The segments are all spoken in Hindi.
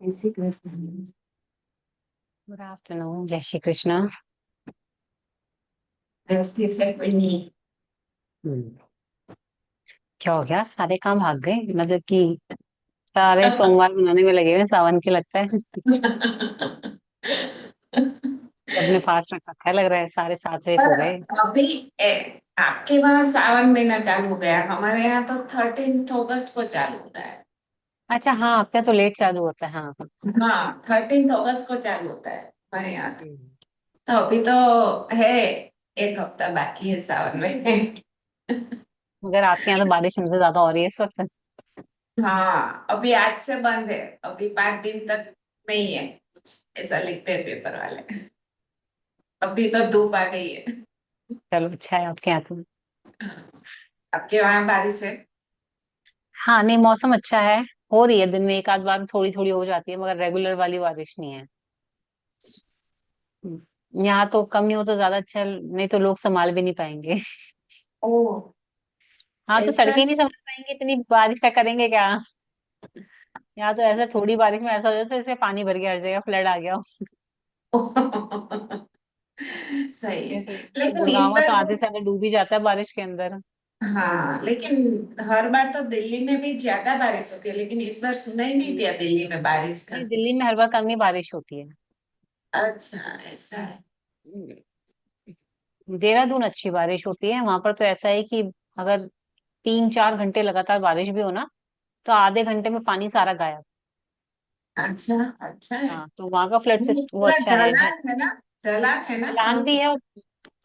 जय श्री कृष्ण। गुड आफ्टरनून, जय श्री कृष्णा। फिर से कोई नहीं। हम्म। क्या हो गया, सारे काम भाग गए? मतलब कि सारे सोमवार बनाने में लगे हुए हैं सावन के, लगता है। सबने फास्ट रख रखा है, लग रहा है सारे सात्विक हो पर गए। अभी आपके वहाँ सावन महीना चालू हो गया, हमारे यहाँ तो 13 अगस्त को चालू हो रहा है। अच्छा, हाँ, आपका तो लेट चालू होता है, हाँ हाँ। हाँ, 13 अगस्त को चालू होता है हमारे यहाँ हम्म। तो अभी तो है, एक हफ्ता बाकी है सावन में। मगर आपके यहाँ तो बारिश हमसे ज्यादा हो रही है इस वक्त। हाँ, अभी आज से बंद है, अभी 5 दिन तक नहीं है कुछ, ऐसा लिखते हैं पेपर वाले। अभी तो धूप आ गई है। चलो, अच्छा है आपके यहाँ तो। आपके वहां बारिश है? हाँ, नहीं, मौसम अच्छा है। हो रही है, दिन में एक आध बार थोड़ी थोड़ी हो जाती है, मगर रेगुलर वाली बारिश नहीं है। यहाँ तो कम नहीं हो तो ज्यादा अच्छा है, नहीं तो लोग संभाल भी नहीं पाएंगे। ओ, हाँ, तो ऐसा सड़कें नहीं संभल पाएंगे, इतनी बारिश का करेंगे क्या? यहाँ तो ऐसा थोड़ी बारिश में ऐसा हो जैसे जैसे पानी भर गया, हर जगह फ्लड आ गया हो। सही है। जैसे लेकिन इस गुड़गांव तो बार आधे से ज्यादा डूब ही जाता है बारिश के अंदर। हाँ, लेकिन हर बार तो दिल्ली में भी ज्यादा बारिश होती है, लेकिन इस बार सुना ही नहीं दिया दिल्ली में बारिश का नहीं, दिल्ली कुछ। में हर बार कम ही बारिश होती है। अच्छा, ऐसा है। देहरादून अच्छी बारिश होती है, वहां पर तो ऐसा है कि अगर 3-4 घंटे लगातार बारिश भी हो ना, तो आधे घंटे में पानी सारा गायब। अच्छा, अच्छा है। हाँ, तो वहां का फ्लड नहीं, सिस्टम वो पूरा अच्छा है। ढलान है ना? ढलान है ना ढलान वहाँ भी पे? है और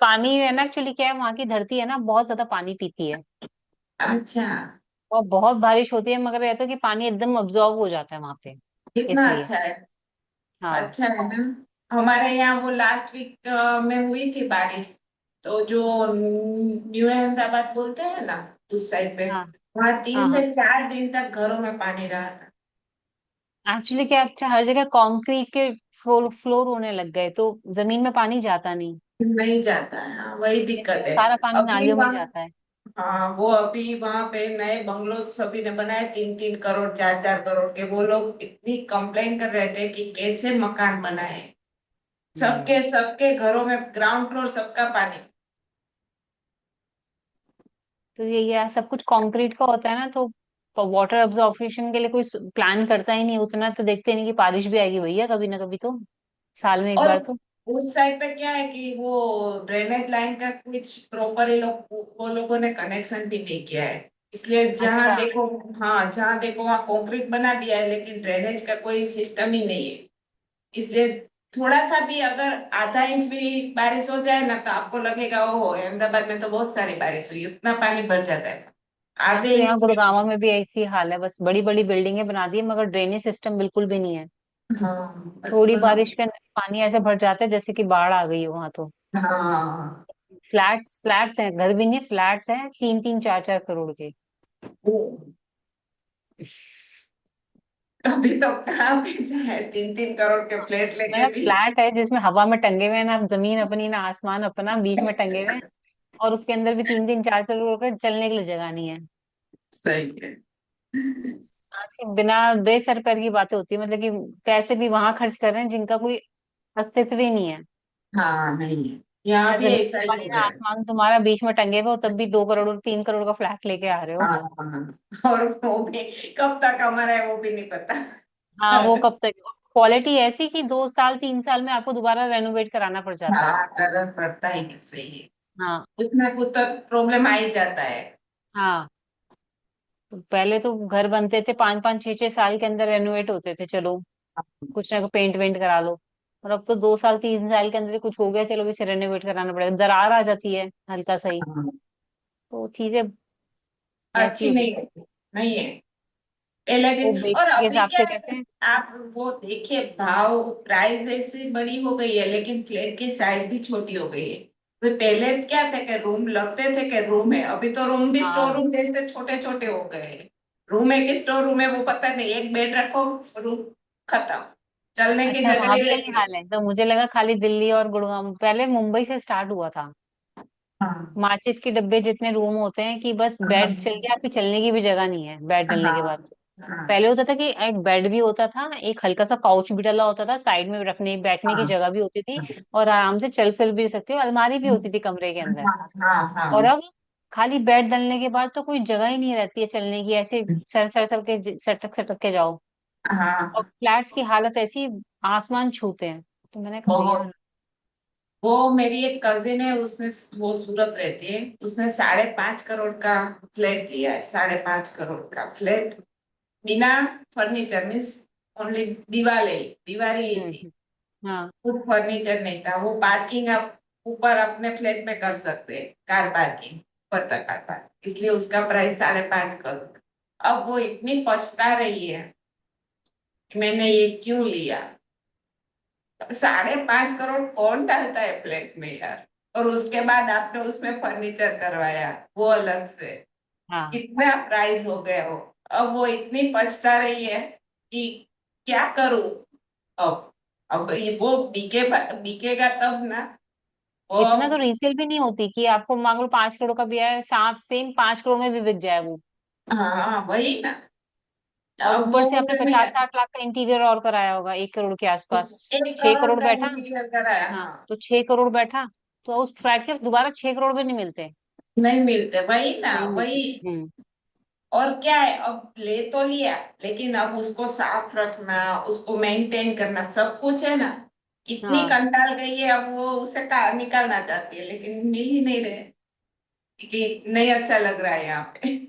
पानी है ना, एक्चुअली क्या है, वहां की धरती है ना, बहुत ज्यादा पानी पीती है। अच्छा, और बहुत बारिश होती है, मगर रहता है कि पानी एकदम अब्जॉर्ब हो जाता है वहां पे। कितना इसलिए। अच्छा है। हाँ अच्छा है ना। हमारे यहाँ वो लास्ट वीक में हुई थी बारिश, तो जो न्यू अहमदाबाद बोलते हैं ना, उस साइड पे, हाँ वहाँ तीन हाँ हाँ। से चार दिन तक घरों में पानी रहा था। एक्चुअली क्या, अच्छा, हर जगह कंक्रीट के फ्लोर होने लग गए, तो जमीन में पानी जाता नहीं। नहीं जाता है, हाँ, वही इसलिए दिक्कत वो है। सारा पानी अभी नालियों में ही वहाँ, जाता है। हाँ, वो अभी वहां पे नए बंगलोज सभी ने बनाए, 3-3 करोड़, 4-4 करोड़ के, वो लोग इतनी कंप्लेन कर रहे थे कि कैसे मकान बनाए। हम्म। सबके सबके घरों में ग्राउंड फ्लोर सबका पानी। तो ये सब कुछ कंक्रीट का होता है ना, तो वाटर अब्जॉर्प्शन के लिए कोई प्लान करता ही नहीं उतना, तो देखते नहीं कि बारिश भी आएगी भैया कभी ना कभी तो, साल में एक और बार तो। उस साइड पे क्या है कि वो ड्रेनेज लाइन का कुछ प्रॉपर ये लोग, वो लोगों ने कनेक्शन भी नहीं किया है, इसलिए जहाँ अच्छा। देखो, हाँ, जहाँ देखो वहाँ कंक्रीट बना दिया है, लेकिन ड्रेनेज का कोई सिस्टम ही नहीं है। इसलिए थोड़ा सा भी अगर आधा इंच भी बारिश हो जाए ना, तो आपको लगेगा ओहो, अहमदाबाद में तो बहुत सारी बारिश हुई, उतना पानी भर जाता है। हाँ, आधे तो यहाँ इंच में। गुड़गांव में भी ऐसी हाल है, बस बड़ी बड़ी बिल्डिंगें बना दी है, मगर ड्रेनेज सिस्टम बिल्कुल भी नहीं है। हाँ, बस थोड़ी वहाँ। बारिश के अंदर पानी ऐसे भर जाता है जैसे कि बाढ़ आ गई हो वहां तो। हाँ, फ्लैट्स फ्लैट्स हैं, घर भी नहीं, फ्लैट्स हैं 3-3 4-4 करोड़ के। वो अभी तो कहाँ पे जाए 3-3 करोड़ के फ्लैट लेके मेरा भी। फ्लैट है जिसमें हवा में टंगे हुए हैं, ना जमीन अपनी ना आसमान अपना, बीच में टंगे हुए हैं। और उसके अंदर भी 3-3 4-4 करोड़ का, चलने के लिए जगह नहीं है। सही है। आज की बिना बेसर पैर की बातें होती है, मतलब कि पैसे भी वहां खर्च कर रहे हैं जिनका कोई अस्तित्व ही नहीं है। हाँ, नहीं है, यहाँ ना भी जमीन ऐसा ही तुम्हारी हो ना गया है। आसमान तुम्हारा, बीच में टंगे हुए हो, तब भी 2 करोड़ और 3 करोड़ का फ्लैट लेके आ रहे हो। हाँ, हाँ, और वो भी कब तक हमारा है वो भी नहीं पता। हाँ, वो कब तक? क्वालिटी ऐसी कि 2 साल 3 साल में आपको दोबारा रेनोवेट कराना पड़ जाता है। हाँ, जरूरत पड़ता ही नहीं, सही है। हाँ कुछ ना कुछ तो प्रॉब्लम आ ही जाता है। हाँ। तो पहले तो घर बनते थे 5-5 6-6 साल के अंदर रेनोवेट होते थे, चलो कुछ ना पेंट वेंट करा लो। और अब तो 2 साल 3 साल के अंदर ही कुछ हो गया, चलो इसे रेनोवेट कराना पड़ेगा, दरार आ जाती है हल्का सही। हाँ, तो चीजें ऐसी अच्छी हो। नहीं है, नहीं है। वो लेकिन और बेचने के अभी हिसाब क्या से है, कहते हैं। आप वो देखिए, भाव प्राइस ऐसी बड़ी हो गई है, लेकिन फ्लैट की साइज भी छोटी हो गई है। तो पहले क्या थे कि रूम लगते थे कि रूम है, अभी तो रूम भी स्टोर हाँ। रूम जैसे छोटे छोटे हो गए हैं। रूम है कि स्टोर रूम है वो पता नहीं, एक बेड रखो, रूम खत्म, चलने की अच्छा, जगह वहां नहीं भी यही रहती है। हाल है? तो मुझे लगा खाली दिल्ली और गुड़गांव, पहले मुंबई से स्टार्ट हुआ था। हाँ, माचिस के डब्बे जितने रूम होते हैं कि बस बेड चल गया, आपकी चलने की भी जगह नहीं है बेड डलने के बाद। हाँ, हाँ पहले होता था कि एक बेड भी होता था, एक हल्का सा काउच भी डला होता था, साइड में रखने बैठने की हाँ जगह भी होती थी, और आराम से चल फिर भी सकते हो, अलमारी भी होती थी कमरे के अंदर। हाँ हाँ और हाँ अब खाली बेड डलने के बाद तो कोई जगह ही नहीं रहती है चलने की, ऐसे सर सर सर के सटक सटक के जाओ। और हाँ। फ्लैट्स की हालत ऐसी, आसमान छूते हैं। तो मैंने कहा भैया। बहुत। वो मेरी एक कजिन है, उसने, वो सूरत रहती है, उसने 5.5 करोड़ का फ्लैट लिया है, 5.5 करोड़ का फ्लैट, बिना फर्नीचर, मीन्स ओनली दीवारें, दीवारें ही थी, हम्म। हाँ। कुछ फर्नीचर नहीं था। वो पार्किंग आप ऊपर अपने फ्लैट में कर सकते हैं, कार पार्किंग, ऊपर तक कार पार्किंग, इसलिए उसका प्राइस 5.5 करोड़। अब वो इतनी पछता रही है कि मैंने ये क्यों लिया। 5.5 करोड़ कौन डालता है फ्लैट में यार। और उसके बाद आपने उसमें फर्नीचर करवाया, वो अलग से हाँ। कितना प्राइस हो गया वो। अब वो इतनी पछता रही है कि क्या करूं अब। अब ये वो बिकेगा तब ना। वो इतना तो अब, रीसेल भी नहीं होती कि आपको मान लो 5 करोड़ का भी है, सांप सेम 5 करोड़ में भी बिक जाए वो। हाँ वही ना। और अब ऊपर वो से आपने उसे मिला, 50-60 लाख का इंटीरियर और कराया होगा 1 करोड़ के आसपास। 1 करोड़ 6 करोड़ का बैठा। इंटीरियर कराया, हाँ, हाँ। तो 6 करोड़ बैठा, तो उस फ्लैट के दोबारा 6 करोड़ भी नहीं मिलते। नहीं मिलते, वही ना, नहीं मिलते। वही। और क्या है, अब ले तो लिया, लेकिन अब उसको साफ रखना, उसको मेंटेन करना, सब कुछ है ना। इतनी हाँ। कंटाल गई है, अब वो उसे निकालना चाहती है, लेकिन मिल ही नहीं रहे, कि नहीं अच्छा लग रहा है यहाँ पे।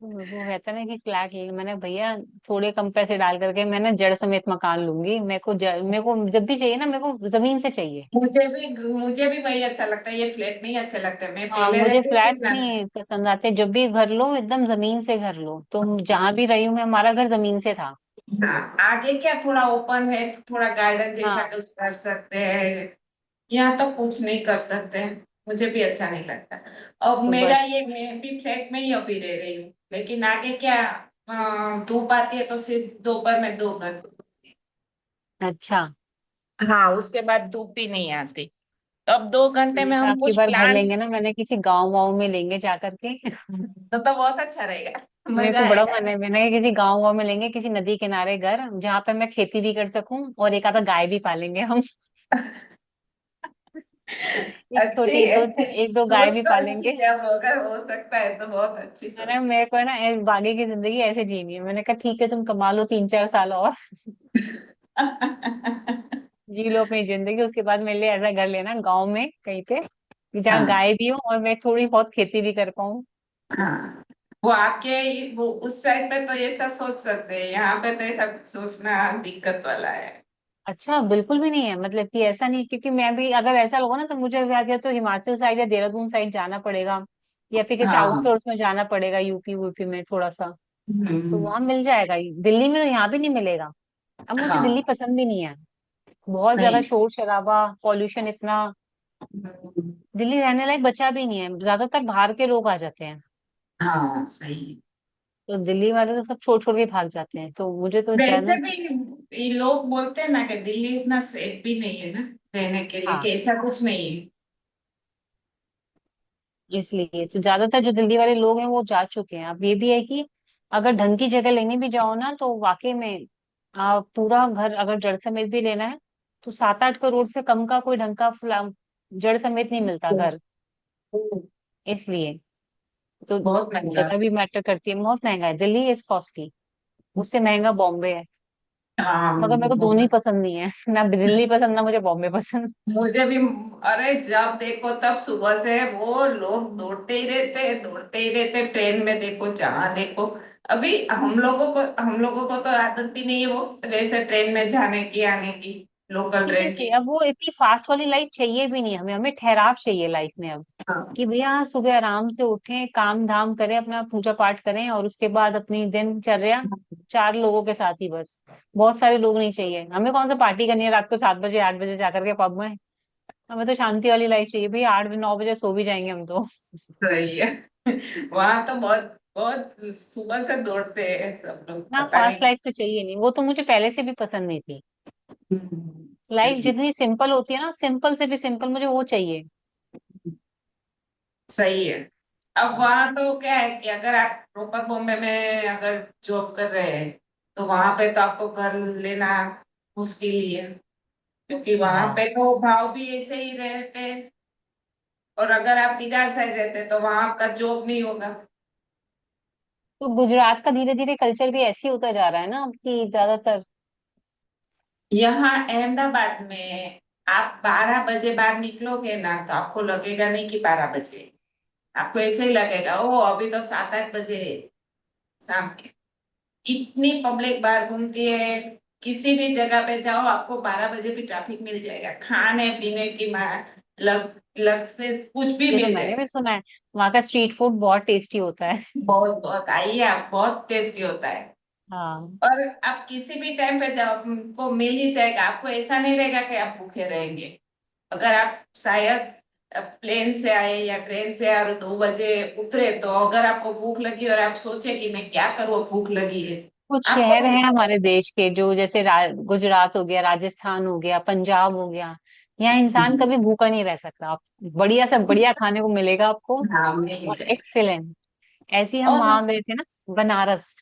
वो कहता है ना कि फ्लैट ले, मैंने भैया थोड़े कम पैसे डाल करके मैं ना जड़ समेत मकान लूंगी, मेरे को जब भी चाहिए ना, मेरे को जमीन से चाहिए। मुझे भी वही अच्छा लगता है, ये फ्लैट नहीं अच्छे लगते। मैं हाँ, पहले मुझे रहती थी फ्लैट्स ना। नहीं पसंद आते, जब भी घर लो एकदम जमीन से घर लो। तो जहां भी रही हूँ मैं, हमारा घर जमीन से था। हाँ, आगे क्या थोड़ा ओपन है तो थोड़ा गार्डन जैसा हाँ। कुछ कर सकते हैं। यहाँ तो कुछ नहीं कर सकते हैं, मुझे भी अच्छा नहीं लगता। अब तो मेरा बस। ये, मैं भी फ्लैट में ही अभी रह रही हूँ, लेकिन आगे क्या, धूप आती है तो सिर्फ दोपहर में 2 घंटे। अच्छा। हाँ, उसके बाद धूप भी नहीं आती, तो अब 2 घंटे मैंने में कहा हम आपकी कुछ बार घर प्लांट्स, लेंगे ना, मैंने किसी गांव वाँव में लेंगे जा करके। तो बहुत अच्छा रहेगा, मेरे मजा को बड़ा आएगा। मन है, मैंने कहा किसी गांव वाँव में लेंगे, किसी नदी किनारे घर, जहाँ पे मैं खेती भी कर सकूं, और एक आधा गाय भी पालेंगे हम। एक अच्छी छोटी, है, एक दो गाय सोच भी तो अच्छी पालेंगे। है, अब अगर हो सकता है तो बहुत अच्छी मैंने सोच मेरे को है ना बाकी की जिंदगी ऐसे जीनी है। मैंने कहा ठीक है, तुम कमा लो 3-4 साल और, है। जी लो अपनी जिंदगी, उसके बाद मेरे लिए ऐसा घर लेना गांव में कहीं पे, कि जहाँ हाँ गाय भी हो और मैं थोड़ी बहुत खेती भी कर पाऊँ। हाँ। वो आपके, वो उस साइड पे तो ऐसा सोच सकते हैं, यहाँ पे तो ऐसा कुछ सोचना दिक्कत वाला है। अच्छा, बिल्कुल भी नहीं है, मतलब कि ऐसा नहीं, क्योंकि मैं भी अगर ऐसा होगा ना तो मुझे या तो हिमाचल साइड या देहरादून साइड जाना पड़ेगा, या फिर किसी हाँ। आउटसोर्स में जाना पड़ेगा, यूपी वूपी में थोड़ा सा। तो हम्म, वहां मिल जाएगा, दिल्ली में तो यहाँ भी नहीं मिलेगा। अब मुझे दिल्ली हाँ। पसंद भी नहीं है, बहुत ज्यादा नहीं। शोर शराबा, पॉल्यूशन इतना। दिल्ली रहने लायक बचा भी नहीं है, ज्यादातर बाहर के लोग आ जाते हैं। हाँ सही। तो दिल्ली वाले तो सब छोड़ छोड़ के भाग जाते हैं, तो मुझे तो वैसे ज्यादा। भी ये लोग बोलते हैं ना कि दिल्ली उतना सेफ भी नहीं है ना रहने के लिए, हाँ, कि ऐसा कुछ नहीं है। इसलिए तो ज्यादातर जो दिल्ली वाले लोग हैं वो जा चुके हैं। अब ये भी है कि अगर ढंग की जगह लेने भी जाओ ना, तो वाकई में पूरा घर अगर जड़ समेत भी लेना है, तो 7-8 करोड़ से कम का कोई ढंग का जड़ समेत नहीं मिलता घर। इसलिए तो बहुत महंगा। जगह भी मैटर करती है, बहुत महंगा है, दिल्ली इज कॉस्टली। उससे महंगा बॉम्बे है। हाँ मगर मेरे को दोनों ही बहुत। पसंद नहीं है, ना दिल्ली पसंद ना मुझे बॉम्बे पसंद। मुझे भी। अरे जब देखो तब सुबह से वो लोग दौड़ते ही रहते, ट्रेन में देखो, जहां देखो। अभी हम लोगों को तो आदत भी नहीं है वो वैसे ट्रेन में जाने की, आने की, लोकल ट्रेन सीरियसली, की। अब वो इतनी फास्ट वाली लाइफ चाहिए भी नहीं हमें, हमें ठहराव चाहिए लाइफ में अब। हाँ कि भैया सुबह आराम से उठें, काम धाम करें, अपना पूजा पाठ करें, और उसके बाद अपनी दिनचर्या 4 लोगों के साथ ही बस। बहुत सारे लोग नहीं चाहिए हमें, कौन सा पार्टी करनी है रात को 7 बजे 8 बजे जाकर के पब में। हमें तो शांति वाली लाइफ चाहिए भैया, 8-9 बजे सो भी जाएंगे हम तो। सही है। वहां तो बहुत बहुत सुबह से दौड़ते हैं सब लोग, ना, पता फास्ट नहीं। लाइफ तो चाहिए नहीं, वो तो मुझे पहले से भी पसंद नहीं थी। लाइफ सही। जितनी सिंपल होती है ना, सिंपल से भी सिंपल मुझे वो चाहिए। सही है। अब वहां तो क्या है कि अगर आप प्रॉपर बॉम्बे में अगर जॉब कर रहे हैं तो वहां पे तो आपको घर लेना मुश्किल ही है, क्योंकि वहां हाँ, पे तो भाव भी ऐसे ही रहते हैं। और अगर आप विरार साइड रहते हैं तो वहां आपका जॉब नहीं होगा। तो गुजरात का धीरे धीरे कल्चर भी ऐसे ही होता जा रहा है ना, अब कि ज्यादातर। यहाँ अहमदाबाद में आप 12 बजे बाहर निकलोगे ना तो आपको लगेगा नहीं कि 12 बजे, आपको ऐसे ही लगेगा ओ अभी तो 7-8 बजे है शाम के। इतनी पब्लिक बाहर घूमती है, किसी भी जगह पे जाओ आपको 12 बजे भी ट्रैफिक मिल जाएगा, खाने पीने की लग लग से कुछ भी ये तो मिल मैंने जाएगा। भी सुना है, वहाँ का स्ट्रीट फूड बहुत टेस्टी होता है। बहुत बहुत आइए आप, बहुत टेस्टी होता है। हाँ। और आप किसी भी टाइम पे जाओ आपको मिल ही जाएगा, आपको ऐसा नहीं रहेगा कि आप भूखे रहेंगे। अगर आप शायद प्लेन से आए या ट्रेन से आए और 2 बजे उतरे तो अगर आपको भूख लगी और आप सोचे कि मैं क्या करूँ भूख लगी है, कुछ आपको शहर हैं हमारे देश के जो जैसे गुजरात हो गया, राजस्थान हो गया, पंजाब हो गया, यहाँ इंसान कभी भूखा नहीं रह सकता। आप बढ़िया से बढ़िया खाने को मिलेगा आपको, हाँ मिल और जाएगा। एक्सीलेंट। ऐसे ही हम और वहां गए थे ना, बनारस।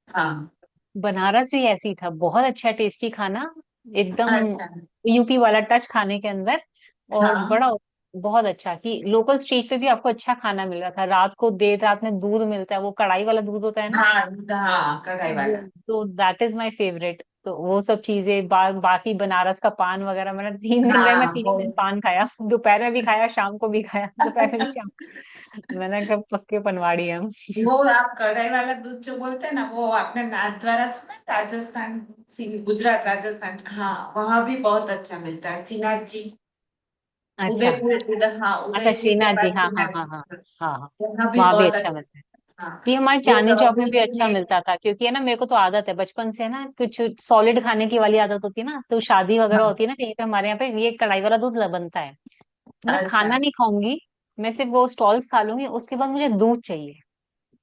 हाँ। बनारस भी ऐसे ही था, बहुत अच्छा टेस्टी खाना, एकदम अच्छा। यूपी वाला टच खाने के अंदर। और हाँ बड़ा बहुत अच्छा कि लोकल स्ट्रीट पे भी आपको अच्छा खाना मिल रहा था। रात को देर रात में दूध मिलता है, वो कढ़ाई वाला दूध होता है ना, हाँ हाँ कढ़ाई वो, वाला। तो दैट इज माय फेवरेट। तो वो सब चीजें बाकी बनारस का पान वगैरह, मैंने 3 दिन रहे, मैं हाँ 3 दिन वो। पान खाया। दोपहर में भी खाया, शाम को भी खाया, दोपहर में भी शाम को। मैंने कहा पक्के पनवाड़ी हैं हम। वो आप कढ़ाई वाला दूध जो बोलते हैं ना, वो आपने नाथद्वारा सुना है? राजस्थान, गुजरात राजस्थान, हाँ वहां भी बहुत अच्छा मिलता है। श्रीनाथ जी, अच्छा। उदयपुर, उदय हाँ अच्छा, उदयपुर के श्रीनाथ जी, पास हाँ हाँ श्रीनाथ हाँ जी, हाँ। हाँ हाँ, वहाँ भी वहां भी बहुत अच्छा अच्छा। मिलता है। हाँ ये हमारे वो चांदनी चौक में भी रबड़ी अच्छा में। मिलता था, क्योंकि है ना, मेरे को तो आदत है बचपन से ना, कुछ सॉलिड खाने की वाली आदत होती है ना, तो शादी वगैरह हाँ होती है ना कहीं पे, हमारे यहाँ पे ये कढ़ाई वाला दूध बनता है, तो मैं अच्छा खाना नहीं खाऊंगी, मैं सिर्फ वो स्टॉल्स खा लूंगी, उसके बाद मुझे दूध चाहिए।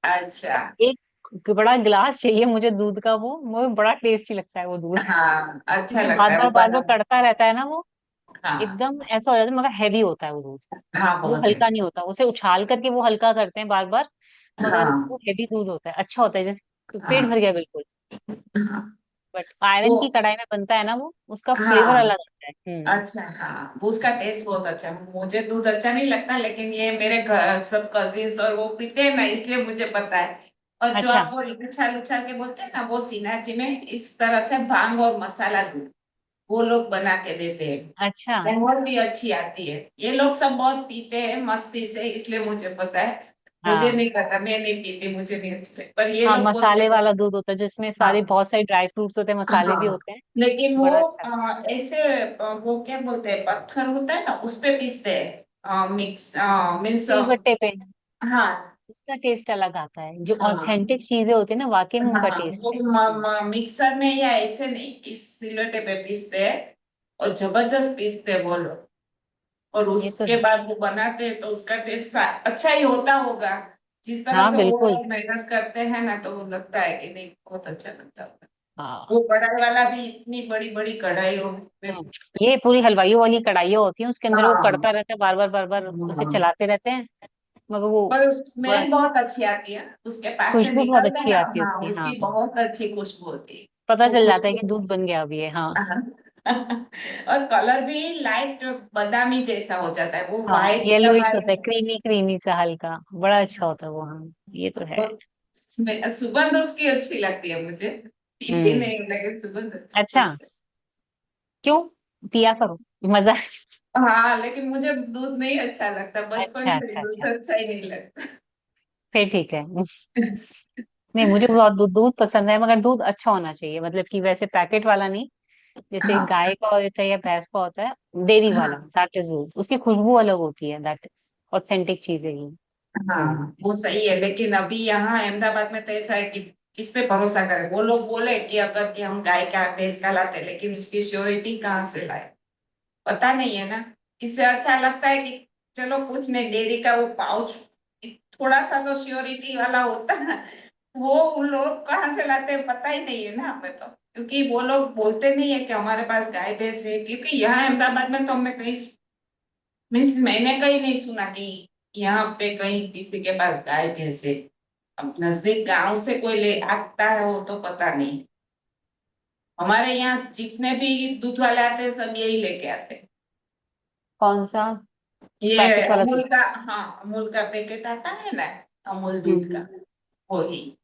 अच्छा। एक बड़ा गिलास चाहिए मुझे दूध का, वो मुझे बड़ा टेस्टी लगता है वो दूध। हाँ अच्छा क्योंकि लगता है वो बार बार बना। कड़ता रहता है ना वो, हाँ एकदम ऐसा हो जाता है, मगर हैवी होता है वो दूध, हाँ वो बहुत है। हल्का नहीं होता, उसे उछाल करके वो हल्का करते हैं बार बार, मगर हाँ वो हैवी दूध होता है, अच्छा होता है, जैसे पेट भर हाँ गया बिल्कुल। हाँ बट वो। आयरन की कढ़ाई में बनता है ना वो, उसका फ्लेवर हाँ अलग आता है। अच्छा हाँ वो उसका टेस्ट बहुत अच्छा है। मुझे दूध अच्छा नहीं लगता लेकिन ये मेरे घर सब कजिन्स और वो पीते हैं ना, इसलिए मुझे पता है। और जो अच्छा। आप वो उछाल उछाल के बोलते हैं ना, वो सिन्हाजी में इस तरह से भांग और मसाला दूध वो लोग बना के देते हैं। अच्छा। बहुत भी अच्छी आती है। ये लोग सब बहुत पीते हैं मस्ती से, इसलिए मुझे पता है। मुझे हाँ नहीं पता, मैं नहीं पीती, मुझे नहीं अच्छी लगती, पर ये हाँ, लोग बोलते मसाले हैं। वाला दूध होता है जिसमें सारे हाँ बहुत सारे ड्राई फ्रूट्स होते हैं, मसाले भी हाँ होते हैं, लेकिन वो बड़ा अच्छा। ऐसे वो क्या बोलते हैं, पत्थर होता है ना उस पे पीसते हैं मिक्स मीन्स। सिलबट्टे पे हाँ उसका टेस्ट अलग आता है, जो हाँ ऑथेंटिक चीजें होती है ना, वाकई में उनका हाँ टेस्ट वो है। मिक्सर में या ऐसे नहीं, इस सिलवट्टे पे पीसते हैं और जबरदस्त पीसते हैं वो लोग। और ये तो उसके है। बाद वो बनाते हैं तो उसका टेस्ट अच्छा ही होता होगा। जिस तरह हाँ से वो बिल्कुल। लोग मेहनत करते हैं ना तो वो लगता है कि नहीं बहुत अच्छा लगता होगा। हाँ। वो कढ़ाई वाला भी इतनी बड़ी बड़ी कढ़ाइयों में। हम्म, ये पूरी हलवाइयों वाली कढ़ाइयाँ होती हैं, उसके अंदर वो हाँ कड़ता रहता है, बार बार उसे हाँ। चलाते रहते हैं, मगर वो पर बड़ा स्मेल अच्छा, बहुत अच्छी आती है उसके पास से खुशबू बहुत निकलते हैं अच्छी ना। आती है हाँ उसकी। हाँ उसकी हाँ, बहुत अच्छी खुशबू होती है। पता वो चल जाता है खुशबू। कि दूध बन गया अभी है। हाँ। हाँ। और कलर भी लाइट बादामी जैसा हो जाता है, वो हाँ, वाइट येलोइश होता है, हमारे। क्रीमी क्रीमी सा हल्का, बड़ा अच्छा होता है वो। हाँ, ये तो है। और सुगंध उसकी अच्छी लगती है मुझे, पीती हम्म। नहीं हूँ, लेकिन सुगंध अच्छी अच्छा, लगती क्यों, पिया करो, मजा। है। हाँ लेकिन मुझे दूध नहीं अच्छा लगता, बचपन अच्छा से अच्छा दूध अच्छा, अच्छा ही नहीं लगता। फिर ठीक है। नहीं, मुझे बहुत दूध दूध पसंद है, मगर दूध अच्छा होना चाहिए, मतलब कि वैसे पैकेट वाला नहीं, जैसे हाँ गाय का होता है या भैंस का होता है, डेयरी वाला, हाँ दैट इज गुड, उसकी खुशबू अलग होती है, दैट इज ऑथेंटिक चीज है ये। हम्म। हाँ वो सही है, लेकिन अभी यहाँ अहमदाबाद में तो ऐसा है कि किस पे भरोसा करें। वो लोग बोले कि अगर कि हम गाय का भैंस का लाते, लेकिन उसकी श्योरिटी कहाँ से लाए, पता नहीं है ना। इससे अच्छा लगता है कि चलो कुछ नहीं, डेयरी का वो पाउच थोड़ा सा तो श्योरिटी वाला होता है। वो उन लोग कहाँ से लाते हैं पता ही नहीं है ना हमें तो, क्योंकि वो लोग बोलते नहीं है कि हमारे पास गाय भैंस है, क्योंकि यहाँ अहमदाबाद में तो हमने कहीं मीन्स मैंने कहीं नहीं सुना कि यहाँ पे कहीं किसी के पास गाय भैंस है। अब नजदीक गांव से कोई ले आता है वो तो पता नहीं। हमारे यहाँ जितने भी दूध वाले आते हैं सब यही लेके आते हैं। कौन सा? ये पैकेट वाला अमूल दूध? का। हाँ, अमूल का पैकेट आता है ना, अमूल दूध का, हम्म। वही।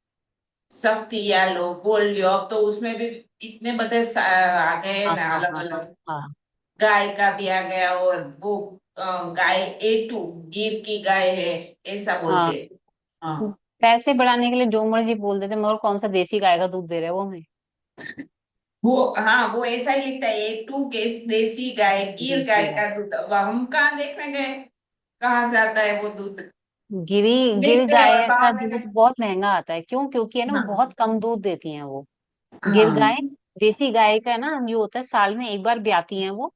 सख्तिया लो, गोल्ड लो, अब तो उसमें भी इतने बड़े आ गए हैं हाँ ना, हाँ अलग हाँ हाँ अलग। हाँ गाय का भी आ गया, और वो गाय A2 गिर की गाय है, ऐसा हाँ। बोलते हैं। हाँ, पैसे बढ़ाने के लिए जो मर्जी बोल देते, मगर कौन सा देसी गाय का दूध दे रहे हैं वो हमें? वो, हाँ वो ऐसा ही लिखता है, A2 केस देसी गाय, गिर देसी गाय गाय। का दूध। अब हम कहाँ देखने गए कहाँ से आता है वो दूध। गिरी गिर देखते हैं और गाय का बाहर में दूध बहुत महंगा आता है, क्यों? क्योंकि है ना, वो हाँ बहुत कम दूध देती हैं वो। गिर हाँ। गाय, देसी गाय का ना जो होता है, साल में एक बार ब्याती हैं वो।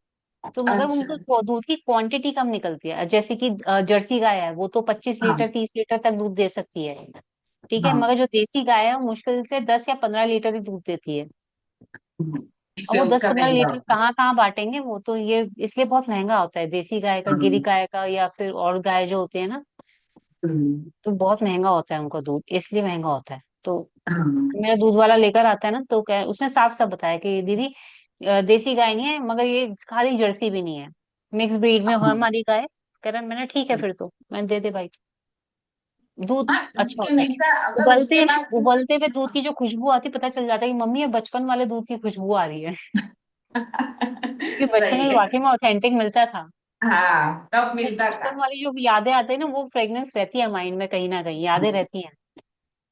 तो मगर अच्छा। उनको दूध की क्वांटिटी कम निकलती है, जैसे कि जर्सी गाय है, वो तो 25 लीटर हाँ 30 लीटर तक दूध दे सकती है। ठीक है, हाँ। मगर जो देसी गाय है वो मुश्किल से 10 या 15 लीटर ही दूध देती है। अब इसलिए वो दस उसका पंद्रह महंगा लीटर होता कहाँ कहाँ बांटेंगे, वो तो ये इसलिए बहुत महंगा होता है देसी गाय का, है। गिरी गाय का, या फिर और गाय जो होती है ना, हम्म, तो बहुत महंगा होता है उनका दूध, इसलिए महंगा होता है। तो हाँ मेरा दूध वाला लेकर आता है ना, तो क्या उसने साफ साफ बताया कि दीदी, देसी गाय नहीं है, मगर ये खाली जर्सी भी नहीं है, मिक्स ब्रीड में हाँ हमारी गाय। कह रहा, मैंने ठीक है फिर तो मैंने दे दे भाई। दूध हाँ, अच्छा लेकिन होता है। ऐसा अगर उबलते उसके हैं ना, पास उबलते हुए दूध की जो खुशबू आती है, पता चल जाता है कि मम्मी ये बचपन वाले दूध की खुशबू आ रही है। क्योंकि बचपन सही में है। वाकई में ऑथेंटिक मिलता था। हाँ, तब वो मिलता था। बचपन वाली जो यादें आती है ना, वो फ्रेग्रेंस रहती है माइंड में, कहीं ना कहीं यादें रहती हैं।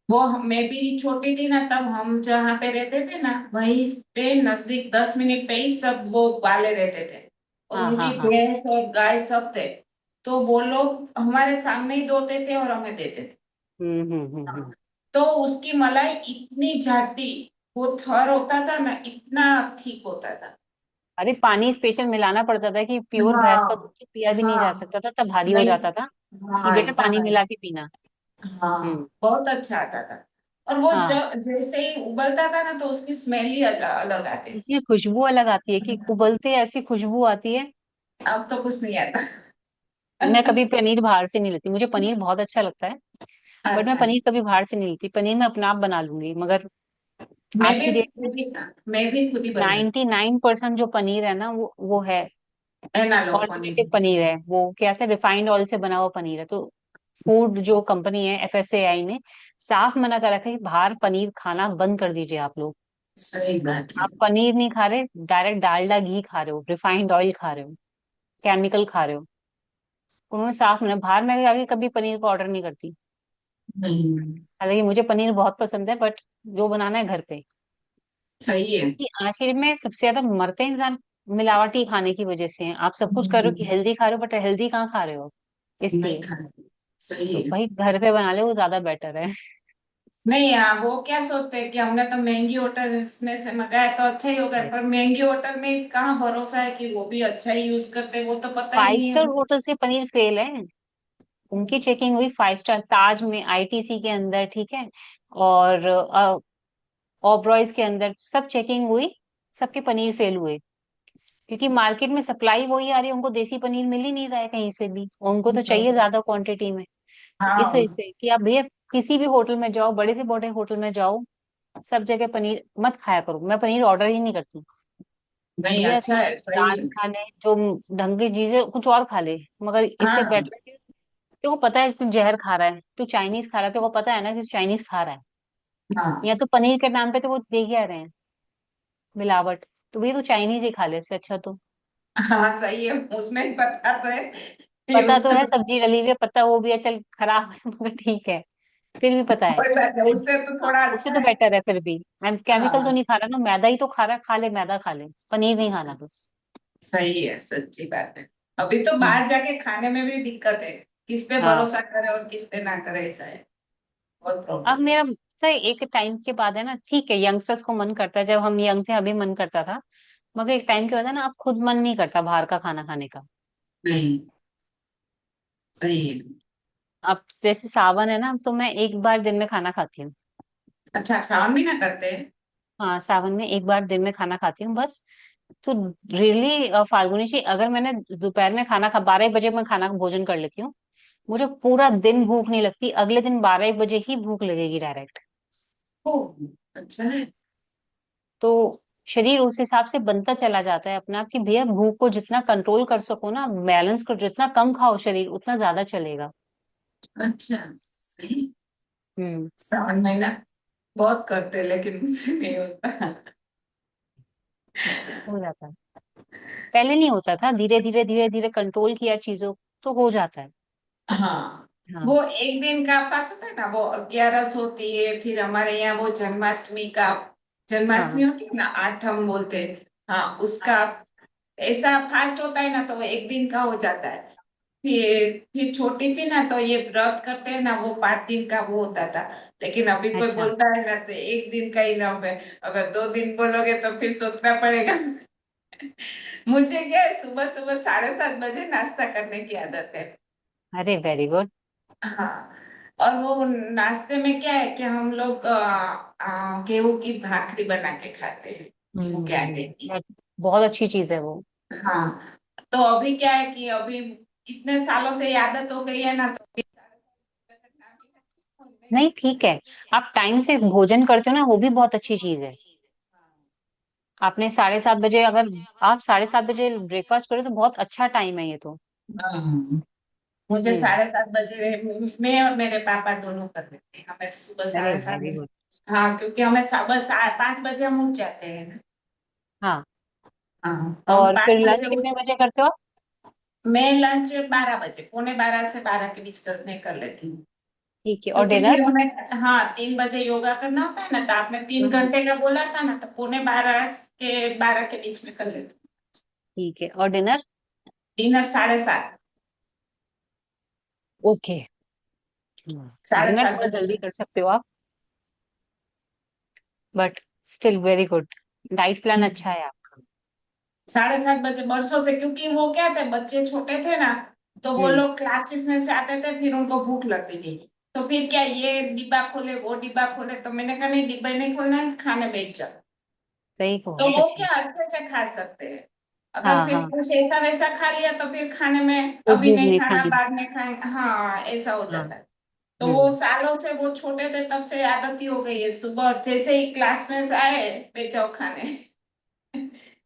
वो मैं भी छोटी थी ना, तब हम जहाँ पे रहते थे ना, वहीं पे नजदीक 10 मिनट पे ही सब वो वाले रहते थे, और हाँ हाँ उनकी हाँ। भैंस और गाय सब थे। तो वो लोग हमारे सामने ही धोते थे और हमें देते थे। हाँ। हम्म। तो उसकी मलाई इतनी जाडी, वो थर होता था ना, इतना ठीक होता था। अरे पानी स्पेशल मिलाना पड़ता था कि प्योर भैंस का दूध हाँ तो पिया भी नहीं जा हाँ। सकता था, तब भारी हो नहीं। जाता था कि हाँ बेटा इतना पानी है। मिला के पीना। हम्म। हाँ, बहुत अच्छा आता था। और वो हाँ, जब जैसे ही उबलता था ना, तो उसकी स्मेल ही अलग अलग आती थी। इसमें खुशबू अलग आती है कि उबलते ऐसी खुशबू आती है। अब तो कुछ नहीं आता। मैं कभी पनीर बाहर से नहीं लेती, मुझे पनीर बहुत अच्छा लगता है, बट मैं अच्छा। पनीर कभी बाहर से नहीं लेती। पनीर मैं अपने आप बना लूंगी, मगर मैं आज भी की डेट में खुद ही मैं भी खुद ही बनाती 99% जो पनीर है ना, वो है है ना, लोग ऑल्टरनेटिव पनीर। पनीर है। वो क्या है, रिफाइंड ऑयल से बना हुआ पनीर है। तो फूड जो कंपनी है, FSAI ने साफ मना कर रखा है कि बाहर पनीर खाना बंद कर दीजिए आप लोग। सही बात है। आप पनीर नहीं खा रहे, डायरेक्ट डालडा घी खा रहे हो, रिफाइंड ऑयल खा रहे हो, केमिकल खा रहे हो। उन्होंने साफ मना, बाहर मैं जाके कभी पनीर को ऑर्डर नहीं करती। हम्म, हालांकि मुझे पनीर बहुत पसंद है, बट जो बनाना है घर पे। सही है। क्योंकि आज के डेट में सबसे ज्यादा मरते हैं इंसान मिलावटी खाने की वजह से हैं। आप सब कुछ कर रहे हो कि हेल्दी खा रहे हो, बट हेल्दी कहाँ खा रहे हो, नहीं इसलिए। खाना। सही तो है। भाई घर पे बना ले, वो ज्यादा बेटर है। नहीं, हाँ वो क्या सोचते हैं कि हमने तो महंगी होटल में से मंगाया तो अच्छा ही होगा, पर महंगी होटल में कहाँ भरोसा है कि वो भी अच्छा ही यूज करते हैं, वो तो पता ही फाइव नहीं है। स्टार होटल से पनीर फेल है। उनकी चेकिंग हुई 5 स्टार ताज में, ITC के अंदर, ठीक है, और ओबरॉयज के अंदर सब चेकिंग हुई, सबके पनीर फेल हुए। क्योंकि मार्केट में सप्लाई वही आ रही है, उनको देसी पनीर मिल ही नहीं रहा है कहीं से भी, और उनको तो चाहिए ज्यादा क्वांटिटी में। तो इस वजह हाँ। से कि आप भैया किसी भी होटल में जाओ, बड़े से बड़े होटल में जाओ, सब जगह पनीर मत खाया करो। मैं पनीर ऑर्डर ही नहीं करती। नहीं, भैया अच्छा है, सही दाल है। खा ले, जो ढंग की चीजें कुछ और खा ले, मगर इससे हाँ बेटर है कि तेरे को पता है तू जहर खा रहा है, तू चाइनीज खा रहा है, तेरे को पता है ना कि तू चाइनीज खा रहा है। या हाँ तो पनीर के नाम पे तो वो दे क्या रहे हैं, मिलावट। तो भैया तू चाइनीज ही खा ले, इससे अच्छा तो। हाँ, सही है, उसमें पता तो है पता यूज तो है, कर। सब्जी डली हुई है, पता वो भी है, चल खराब है मगर ठीक है, फिर भी पता है। कोई बात है, उससे तो हाँ, थोड़ा उससे अच्छा तो है। बेटर है फिर भी। मैं केमिकल तो हाँ, नहीं खा रहा ना, मैदा ही तो खा रहा है, खा ले मैदा खा ले, पनीर नहीं खाना बस। सही है, सच्ची बात है। अभी तो हम्म। बाहर जाके खाने में भी दिक्कत है, किस पे हाँ। भरोसा करे और किस पे ना करे, ऐसा है। बहुत अब प्रॉब्लम है। मेरा पता है, एक टाइम के बाद है ना, ठीक है यंगस्टर्स को मन करता है, जब हम यंग थे अभी मन करता था, मगर एक टाइम के बाद है ना, अब खुद मन नहीं करता बाहर का खाना खाने का। नहीं, सही है। अब जैसे सावन है ना, तो मैं एक बार दिन में खाना खाती हूँ। अच्छा, आप श्रावण भी ना करते हैं? हाँ, सावन में एक बार दिन में खाना खाती हूँ बस। तो रियली फाल्गुनी जी, अगर मैंने दोपहर में खाना खा 12 बजे मैं खाना भोजन कर लेती हूँ, मुझे पूरा दिन भूख नहीं लगती, अगले दिन 12 1 बजे ही भूख लगेगी डायरेक्ट। ओ, अच्छा है। तो शरीर उस हिसाब से बनता चला जाता है अपने आप कि भैया भूख को जितना कंट्रोल कर सको ना, बैलेंस कर, जितना कम खाओ शरीर उतना ज्यादा चलेगा। अच्छा, सही। हम्म। 7 महीना बहुत करते, लेकिन मुझसे नहीं होता। हो जाता है। पहले नहीं होता था, धीरे धीरे धीरे धीरे कंट्रोल किया चीजों, तो हो जाता है। हाँ, हाँ। वो एक दिन का पास होता है ना, वो 11 होती है, फिर हमारे यहाँ वो जन्माष्टमी का, जन्माष्टमी हाँ। होती है ना, आठम बोलते हैं। हाँ, उसका ऐसा फास्ट होता है ना, तो वो एक दिन का हो जाता है। फिर छोटी थी ना, तो ये व्रत करते हैं ना, वो 5 दिन का वो होता था। लेकिन अभी कोई अच्छा। बोलता है ना, तो एक दिन का ही नाम है। अगर 2 दिन बोलोगे तो फिर सोचना पड़ेगा। मुझे क्या है, सुबह सुबह 7:30 बजे नाश्ता करने की आदत है। अरे वेरी गुड। हाँ, और वो नाश्ते में क्या है कि हम लोग गेहूं की भाखरी बना के खाते हैं, गेहूं के आटे की। But बहुत अच्छी चीज है वो। हाँ, तो अभी क्या है कि अभी इतने सालों से ये आदत हो गई है ना, तो फिर नहीं ठीक है, आप टाइम से भोजन करते हो ना, वो भी बहुत अच्छी चीज है। आपने 7:30 बजे, अगर आप 7:30 बजे ब्रेकफास्ट करो तो बहुत अच्छा टाइम है ये तो। हाँ, मुझे हम्म। 7:30 बजे मैं और मेरे पापा दोनों कर लेते हैं, हमें सुबह अरे साढ़े सात वेरी गुड। बजे हाँ, क्योंकि हमें सुबह 5 बजे हम उठ जाते हैं ना। हाँ। हाँ, तो हम और पाँच फिर लंच बजे कितने उठ बजे करते हो? मैं लंच 12 बजे, पौने 12 से 12 के बीच मैं कर लेती हूँ। ठीक है, और क्योंकि डिनर? फिर हमें, हाँ, 3 बजे योगा करना होता है ना, तो आपने तीन हम्म। घंटे का बोला था ना, तो पौने 12 के 12 के बीच में कर लेती हूँ। ठीक है, और डिनर? डिनर 7:30। ओके। साढ़े डिनर सात थोड़ा बजे जल्दी कर सकते हो आप, but still very good. Diet plan अच्छा है आपका। 7:30 बजे बरसों से, क्योंकि वो क्या थे, बच्चे छोटे थे ना, तो वो हम्म। लोग क्लासेस में से आते थे, फिर उनको भूख लगती थी। तो फिर क्या, ये डिब्बा खोले वो डिब्बा खोले, तो मैंने कहा नहीं, डिब्बा नहीं खोलना है, खाने बैठ जाओ। सही, तो बहुत वो अच्छी। क्या अच्छे से खा सकते हैं। अगर हाँ फिर हाँ। कुछ ऐसा वैसा खा लिया, तो फिर खाने में वो अभी भूख नहीं नहीं खाना, खाएगी। बाद में खाएंगे, हाँ, ऐसा हो हाँ। जाता है। तो वो हम्म। सालों से वो छोटे थे तब से आदत ही हो गई है, सुबह जैसे ही क्लास में से आए, बैठ जाओ खाने।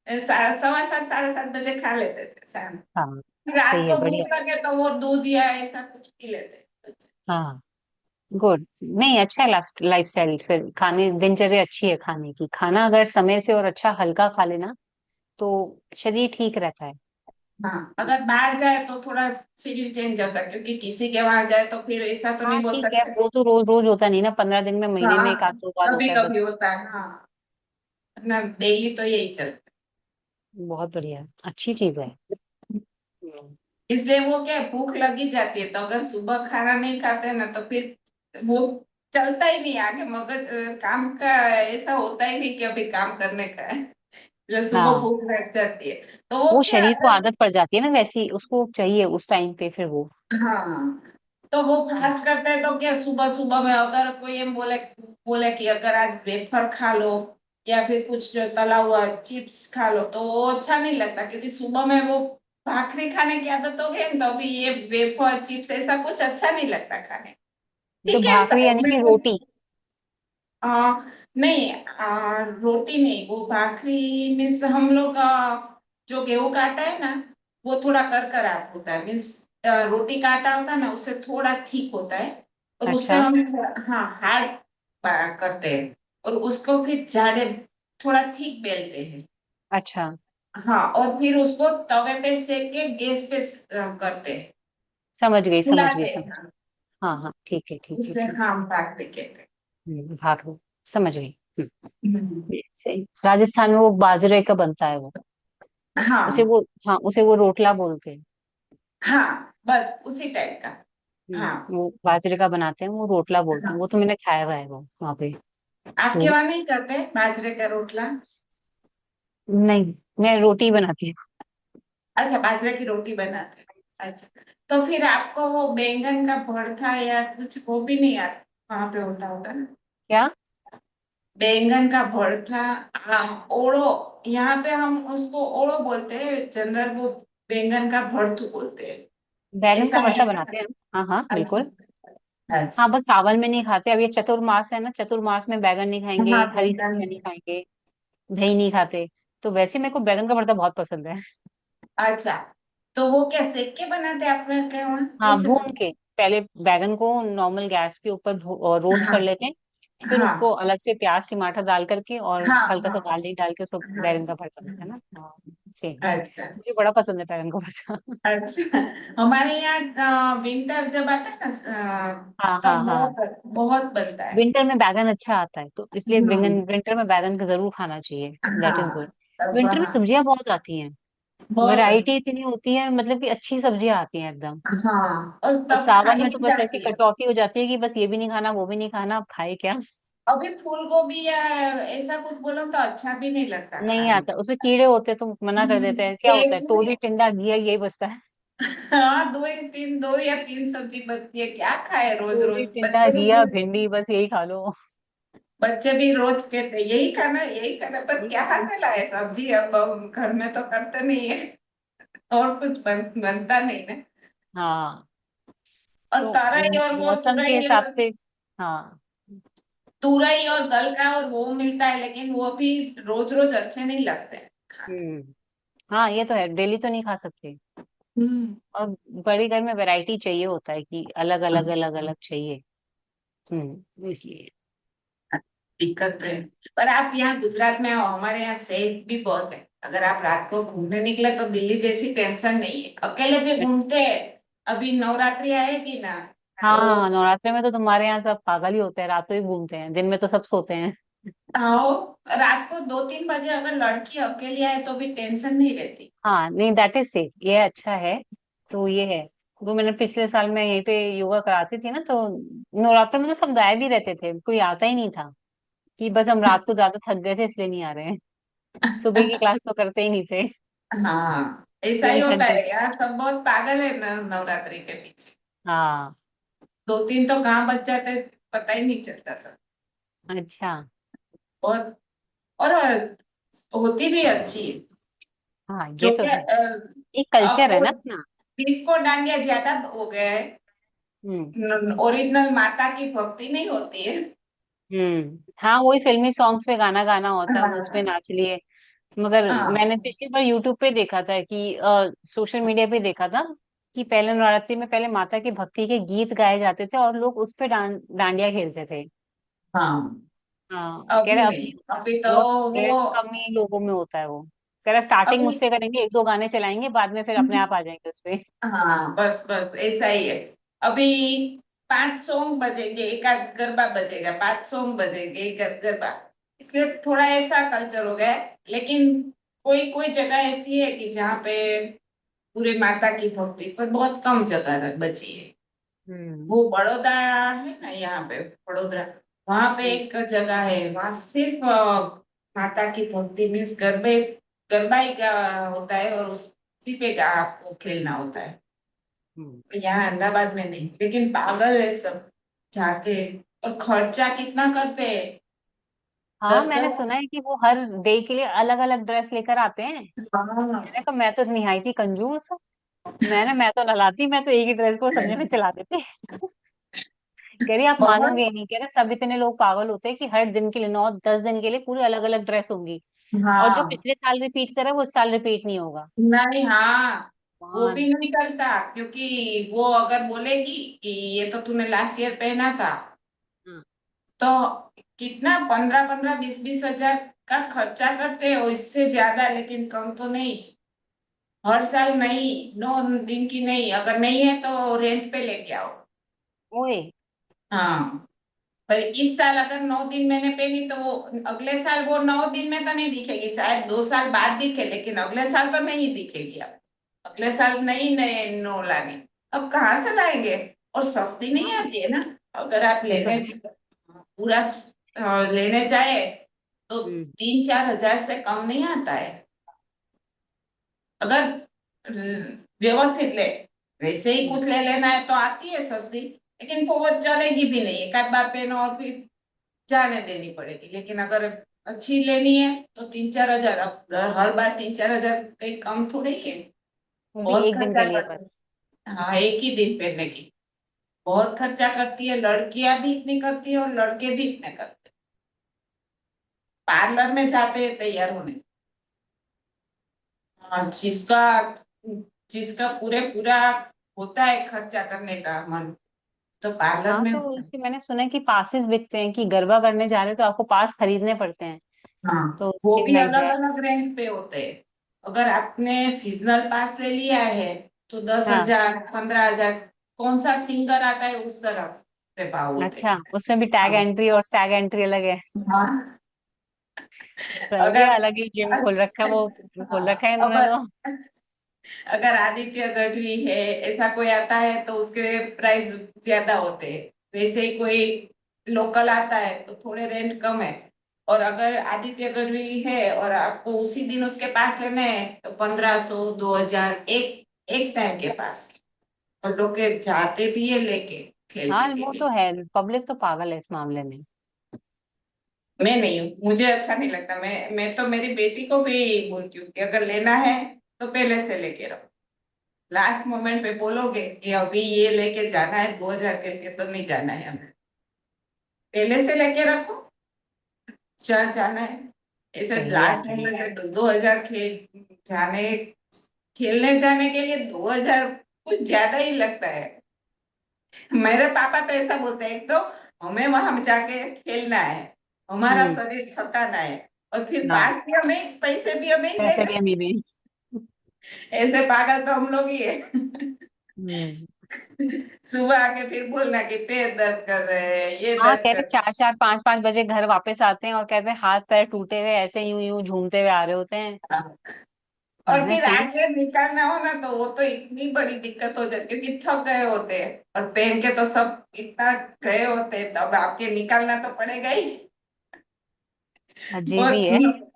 7:15 7:30 बजे खा लेते थे शाम। हाँ। रात सही है, को बढ़िया। भूख लगे तो वो दूध या ऐसा कुछ पी लेते। हाँ। गुड, नहीं अच्छा है। लाइफ स्टाइल फिर, खाने दिनचर्या अच्छी है खाने की, खाना अगर समय से और अच्छा हल्का खा लेना तो शरीर ठीक रहता है। हाँ, अगर बाहर जाए तो थोड़ा शेड्यूल चेंज होता है, क्योंकि किसी के वहां जाए तो फिर ऐसा तो हाँ नहीं बोल ठीक है, सकते। वो तो रोज रोज होता नहीं ना, 15 दिन में, महीने में एक हाँ, आध दो बार कभी होता है कभी बस। होता है, हाँ, ना डेली तो यही चलता बहुत बढ़िया, अच्छी चीज है। हम्म। है। इसलिए वो क्या है, भूख लगी जाती है, तो अगर सुबह खाना नहीं खाते ना, तो फिर वो चलता ही नहीं आगे, मगज काम का ऐसा होता ही नहीं कि अभी काम करने का है। जो सुबह हाँ, भूख लग जाती है, तो वो वो क्या, शरीर को आदत पड़ जाती है ना वैसी, उसको चाहिए उस टाइम पे फिर वो। हाँ, तो वो फास्ट करते हैं, तो क्या सुबह सुबह में अगर कोई हम बोले बोले कि अगर आज वेफर खा लो, या फिर कुछ जो तला हुआ चिप्स खा लो, तो वो अच्छा नहीं लगता, क्योंकि सुबह में वो भाखरी खाने की आदत हो गई ना, तो अभी ये वेफर चिप्स ऐसा कुछ अच्छा नहीं लगता खाने। तो ठीक है, भाकरी साइड यानी में कि कुछ रोटी? नहीं, रोटी नहीं, वो भाखरी मीन्स हम लोग जो गेहूं का आटा है ना, वो थोड़ा करकरा होता है, मीन्स रोटी का आटा होता है ना, उससे थोड़ा ठीक होता है। और उससे अच्छा। हम थोड़ा, हाँ, हार्ड करते हैं, और उसको फिर जाड़े थोड़ा ठीक बेलते हैं। अच्छा। हाँ, और फिर उसको तवे पे सेक के गैस पे करते हैं, समझ गई समझ गई फुलाते समझ। हैं, हाँ, हाँ हाँ, ठीक है ठीक है उससे ठीक हम भाखरी कहते हैं। है। भाकरू, समझ गई। हम्म, सही, राजस्थान में वो बाजरे का बनता है वो, उसे हाँ वो, हाँ उसे वो रोटला बोलते हैं। हाँ, बस उसी टाइप का। हाँ वो बाजरे का बनाते हैं, वो रोटला बोलते हैं, वो हाँ, तो मैंने खाया हुआ है वो वहाँ पे। आपके तो वहां नहीं करते बाजरे का रोटला? नहीं, मैं रोटी बनाती हूँ। अच्छा, बाजरे की रोटी बनाते हैं, अच्छा। तो फिर आपको वो बैंगन का भरता या कुछ वो भी नहीं आता, वहां पे होता होगा ना? क्या? बैंगन का भरता, हाँ, ओड़ो, यहाँ पे हम उसको ओड़ो बोलते हैं जनरल, वो बैंगन का भरतू बोलते हैं। बैगन ऐसा का है भरता ना? बनाते हैं? हाँ हाँ बिल्कुल। अच्छा हाँ अच्छा। बस सावन में नहीं खाते, अब ये चतुर्मास है ना, चतुर्मास में बैगन नहीं खाएंगे, हाँ हरी बेसन। सब्जियां नहीं खाएंगे, दही नहीं खाते। तो वैसे मेरे को बैगन का भरता बहुत पसंद है। अच्छा, तो वो क्या सेक के बनाते हैं आप लोग के वहाँ, हाँ कैसे भून बनाते के, पहले बैगन को नॉर्मल गैस के ऊपर हैं? रोस्ट हाँ कर लेते हैं। फिर उसको हाँ अलग से प्याज टमाटर डाल करके और हाँ हल्का सा हाँ दाल डाल के उसको हाँ। बैगन का भरता बनता है ना। हाँ सेम। अच्छा मुझे बड़ा पसंद है बैगन का भरता। अच्छा। हमारे यहाँ विंटर जब आता है ना, हाँ हाँ तब हाँ। बहुत बहुत बनता है। विंटर में बैगन अच्छा आता है, तो इसलिए हम्म। विंटर में बैगन का जरूर खाना चाहिए। That is good. हाँ तब विंटर में हाँ सब्जियां बहुत आती हैं, बहुत वैरायटी इतनी होती है, मतलब कि अच्छी सब्जियां आती हैं एकदम। हाँ, और और तब सावन खाई में तो भी बस ऐसी जाती है। कटौती हो जाती है कि बस ये भी नहीं खाना वो भी नहीं खाना, अब खाए क्या। अभी फूल गोभी या ऐसा कुछ बोलो तो अच्छा भी नहीं लगता नहीं खाने आता, उसमें कीड़े होते हैं, तो मना कर देते हैं। क्या होता है, पेट तोरी में। टिंडा घिया यही बचता है। हाँ, दो या तीन सब्जी बनती है, क्या खाए रोज रोज, तोरी टिंडा बच्चे भी घिया पूछ, भिंडी, बस यही खा लो। बच्चे भी रोज कहते हैं, यही खाना, पर यही क्या खाना। से लाए सब्जी, अब हम घर में तो करते नहीं है, और कुछ बनता नहीं ना। हाँ और तो तराई और वो मौसम के हिसाब से। हाँ। तुरई और गल का और वो मिलता है, लेकिन वो भी रोज रोज अच्छे नहीं लगते हैं खाने। हम्म। हाँ ये तो है, डेली तो नहीं खा सकते। हम्म। और बड़े घर में वैरायटी चाहिए होता है कि अलग अलग अलग अलग चाहिए। इसलिए। दिक्कत तो है। पर आप यहाँ गुजरात में हो, हमारे यहाँ सेफ भी बहुत है। अगर आप रात को घूमने निकले तो दिल्ली जैसी टेंशन नहीं है, अकेले भी घूमते हैं। अभी नवरात्रि आएगी ना, तो हाँ नवरात्रे में तो तुम्हारे यहाँ सब पागल ही होते हैं, रात को ही घूमते हैं, दिन में तो सब सोते हैं। आओ, रात को 2-3 बजे अगर लड़की अकेली आए तो भी टेंशन नहीं रहती। हाँ नहीं दैट इज सेफ, ये अच्छा है। तो ये है। वो मैंने पिछले साल में यहीं पे योगा कराती थी ना, तो नवरात्र में तो सब गायब ही रहते थे, कोई आता ही नहीं था। कि बस हम रात को ज्यादा थक गए थे इसलिए नहीं आ रहे हैं। सुबह की क्लास तो करते ही नहीं थे। हाँ, ऐसा ही दिन थक होता गए। है यार, सब बहुत पागल है नवरात्रि के पीछे। हाँ। 2-3 तो कहाँ बच जाते, पता ही नहीं चलता सब। अच्छा। बहुत। और होती भी अच्छी है। हाँ ये जो तो कि है, एक कल्चर है आपको ना अपना। डिस्को डांडिया ज्यादा हो गया है, हम्म। ओरिजिनल माता की भक्ति नहीं होती है। हाँ वही फिल्मी सॉन्ग्स पे गाना गाना होता है, उस पे हाँ नाच लिए। मगर हाँ मैंने पिछली बार यूट्यूब पे देखा था कि सोशल मीडिया पे देखा था कि पहले नवरात्रि में पहले माता की भक्ति के गीत गाए जाते थे और लोग उस पे डांडिया खेलते थे। हाँ। हाँ कह रहे अभी अभी नहीं, अभी तो बहुत रेयर वो कम ही लोगों में होता है वो। कह रहा स्टार्टिंग अभी। मुझसे करेंगे, एक दो गाने चलाएंगे, बाद में फिर अपने आप आ जाएंगे उस पे। हाँ बस बस ऐसा ही है। अभी 5 सॉन्ग बजेंगे, एक आध गरबा बजेगा, 5 सॉन्ग बजेंगे, एक आध गरबा। इसलिए थोड़ा ऐसा कल्चर हो गया है, लेकिन कोई कोई जगह ऐसी है कि जहाँ पे पूरे माता की भक्ति पर बहुत कम जगह बची है। हम्म। वो बड़ौदा है ना, यहाँ पे बड़ोदरा, वहां पे हम्म। एक जगह है, वहां सिर्फ माता की भक्ति मीन्स गरबे, गरबा ही का होता है, और उसी पे आपको खेलना होता है। हम्म। यहाँ अहमदाबाद में नहीं, लेकिन पागल है सब जाके। और खर्चा कितना करते हैं, हाँ दस मैंने दस सुना है कि वो हर डे के लिए अलग अलग ड्रेस लेकर आते हैं। मैंने हाँ कहा मैं तो निहायती कंजूस। मैं तो नलाती, मैं तो एक ही ड्रेस को सब जगह चला देते। कह रही आप बहुत। मानोगे नहीं, कह रहे सब इतने लोग पागल होते हैं कि हर दिन के लिए 9-10 दिन के लिए पूरी अलग अलग ड्रेस होंगी। और जो हाँ पिछले साल रिपीट करा वो इस साल रिपीट नहीं होगा। नहीं, हाँ वो भी मान। नहीं करता, क्योंकि वो अगर बोलेगी कि ये तो तूने लास्ट ईयर पहना था, हाँ। तो कितना 15-15 20-20 हजार का खर्चा करते हो, इससे ज्यादा, लेकिन कम तो नहीं। हर साल नहीं, 9 दिन की नहीं, अगर नहीं है तो रेंट पे लेके आओ। ओए। हाँ, पर इस साल अगर 9 दिन मैंने पहनी तो वो अगले साल वो 9 दिन में तो नहीं दिखेगी, शायद 2 साल बाद दिखे, लेकिन अगले साल तो नहीं दिखेगी। अब अगले साल नई नए नो लाने, अब कहाँ से लाएंगे। और सस्ती नहीं हाँ आती है ना, अगर आप ये तो लेने है। पूरा लेने जाए तो हम्म। 3-4 हजार से कम नहीं आता है, अगर व्यवस्थित ले। वैसे ही हम्म। कुछ ले लेना है तो आती है सस्ती, लेकिन वो चलेगी भी नहीं, एक आध बार पहनो और फिर जाने देनी पड़ेगी। लेकिन अगर अच्छी लेनी है तो 3-4 हजार, अब हर बार 3-4 हजार कहीं कम थोड़ी है, वो भी बहुत एक दिन के खर्चा लिए करते बस। हैं। हाँ, एक ही दिन पहनने की। बहुत खर्चा करती है, लड़कियां भी इतनी करती है और लड़के भी इतने करते हैं। पार्लर में जाते हैं तैयार होने। हाँ, जिसका पूरे पूरा होता है खर्चा करने का मन, तो पार्लर हाँ, में। तो इसके मैंने सुना है कि पासेस बिकते हैं, कि गरबा करने जा रहे हो तो आपको पास खरीदने पड़ते हैं। हाँ, तो वो उसके भी लाइक अलग दैट। अलग रेंज पे होते हैं। अगर आपने सीजनल पास ले लिया है तो दस हाँ। हजार 15,000, कौन सा सिंगर आता है उस तरफ से भाव होते अच्छा, हैं। उसमें भी टैग हाँ। एंट्री और स्टैग एंट्री अलग है। हाँ, सही है, अगर अलग ही जिम खोल रखा है अच्छा, वो, खोल रखा हाँ, है अब इन्होंने तो। अगर आदित्य गढ़वी है, ऐसा कोई आता है तो उसके प्राइस ज्यादा होते हैं। वैसे ही कोई लोकल आता है तो थोड़े रेंट कम है। और अगर आदित्य गढ़वी है और आपको उसी दिन उसके पास लेना है तो 1,500 2,000 एक एक टाइम के पास। और लोग के जाते भी है लेके खेलने हाँ, के वो तो लिए। है। पब्लिक तो पागल है इस मामले में। मैं नहीं हूँ, मुझे अच्छा नहीं लगता। मैं तो मेरी बेटी को भी बोलती हूँ कि अगर लेना है तो पहले से लेके रहो। लास्ट मोमेंट पे बोलोगे कि अभी ये लेके जाना है 2,000 के लिए, तो नहीं जाना है हमें। पहले से लेके रखो, जहाँ जाना है। ऐसे सही है लास्ट यार। मोमेंट पे तो 2,000 जाने खेलने जाने के लिए 2,000 कुछ ज्यादा ही लगता है। मेरे पापा तो ऐसा बोलते हैं, एक तो हमें वहां जाके खेलना है, हमारा हम्म। शरीर थकाना है, और फिर हाँ, पास भी हमें, पैसे भी हमें ही पैसे देना भी है। अमी भी। ऐसे पागल तो हम लोग ही है। हम्म। सुबह आके फिर बोलना कि पेट दर्द कर रहे हैं, ये हाँ, दर्द कहते कर। 4-4 5-5 बजे घर वापस आते हैं और कहते हैं हाथ पैर टूटे हुए ऐसे यूं यूं झूमते हुए आ रहे होते हैं। हाँ। और मैंने फिर सही। आगे निकालना हो ना तो वो तो इतनी बड़ी दिक्कत हो जाती है, क्योंकि थक गए होते हैं और पहन के तो सब इतना गए होते हैं, तब आपके निकालना तो पड़ेगा ही। अजीब ही बहुत। है।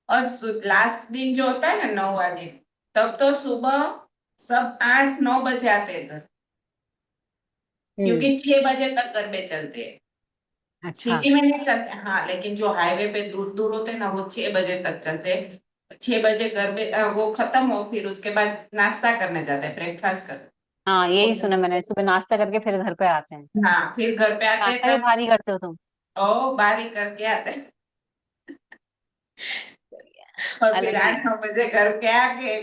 और लास्ट दिन जो होता है ना 9वां दिन, तब तो सुबह सब 8-9 बजे आते हैं घर, हम्म। क्योंकि 6 बजे तक गरबे चलते हैं। अच्छा। सिटी में नहीं चलते, हाँ, लेकिन जो हाईवे पे दूर दूर होते हैं ना, वो 6 बजे तक चलते हैं। 6 बजे गरबे वो खत्म हो, फिर उसके बाद नाश्ता करने जाते हैं, ब्रेकफास्ट कर। हाँ, यही सुना मैंने, सुबह नाश्ता करके फिर घर पे आते हैं। हाँ, फिर घर पे आते हैं नाश्ता भी 10। भारी करते हो तुम। ओ, बारी करके आते हैं। और फिर अलग ही है। 8-9 बजे घर पे आके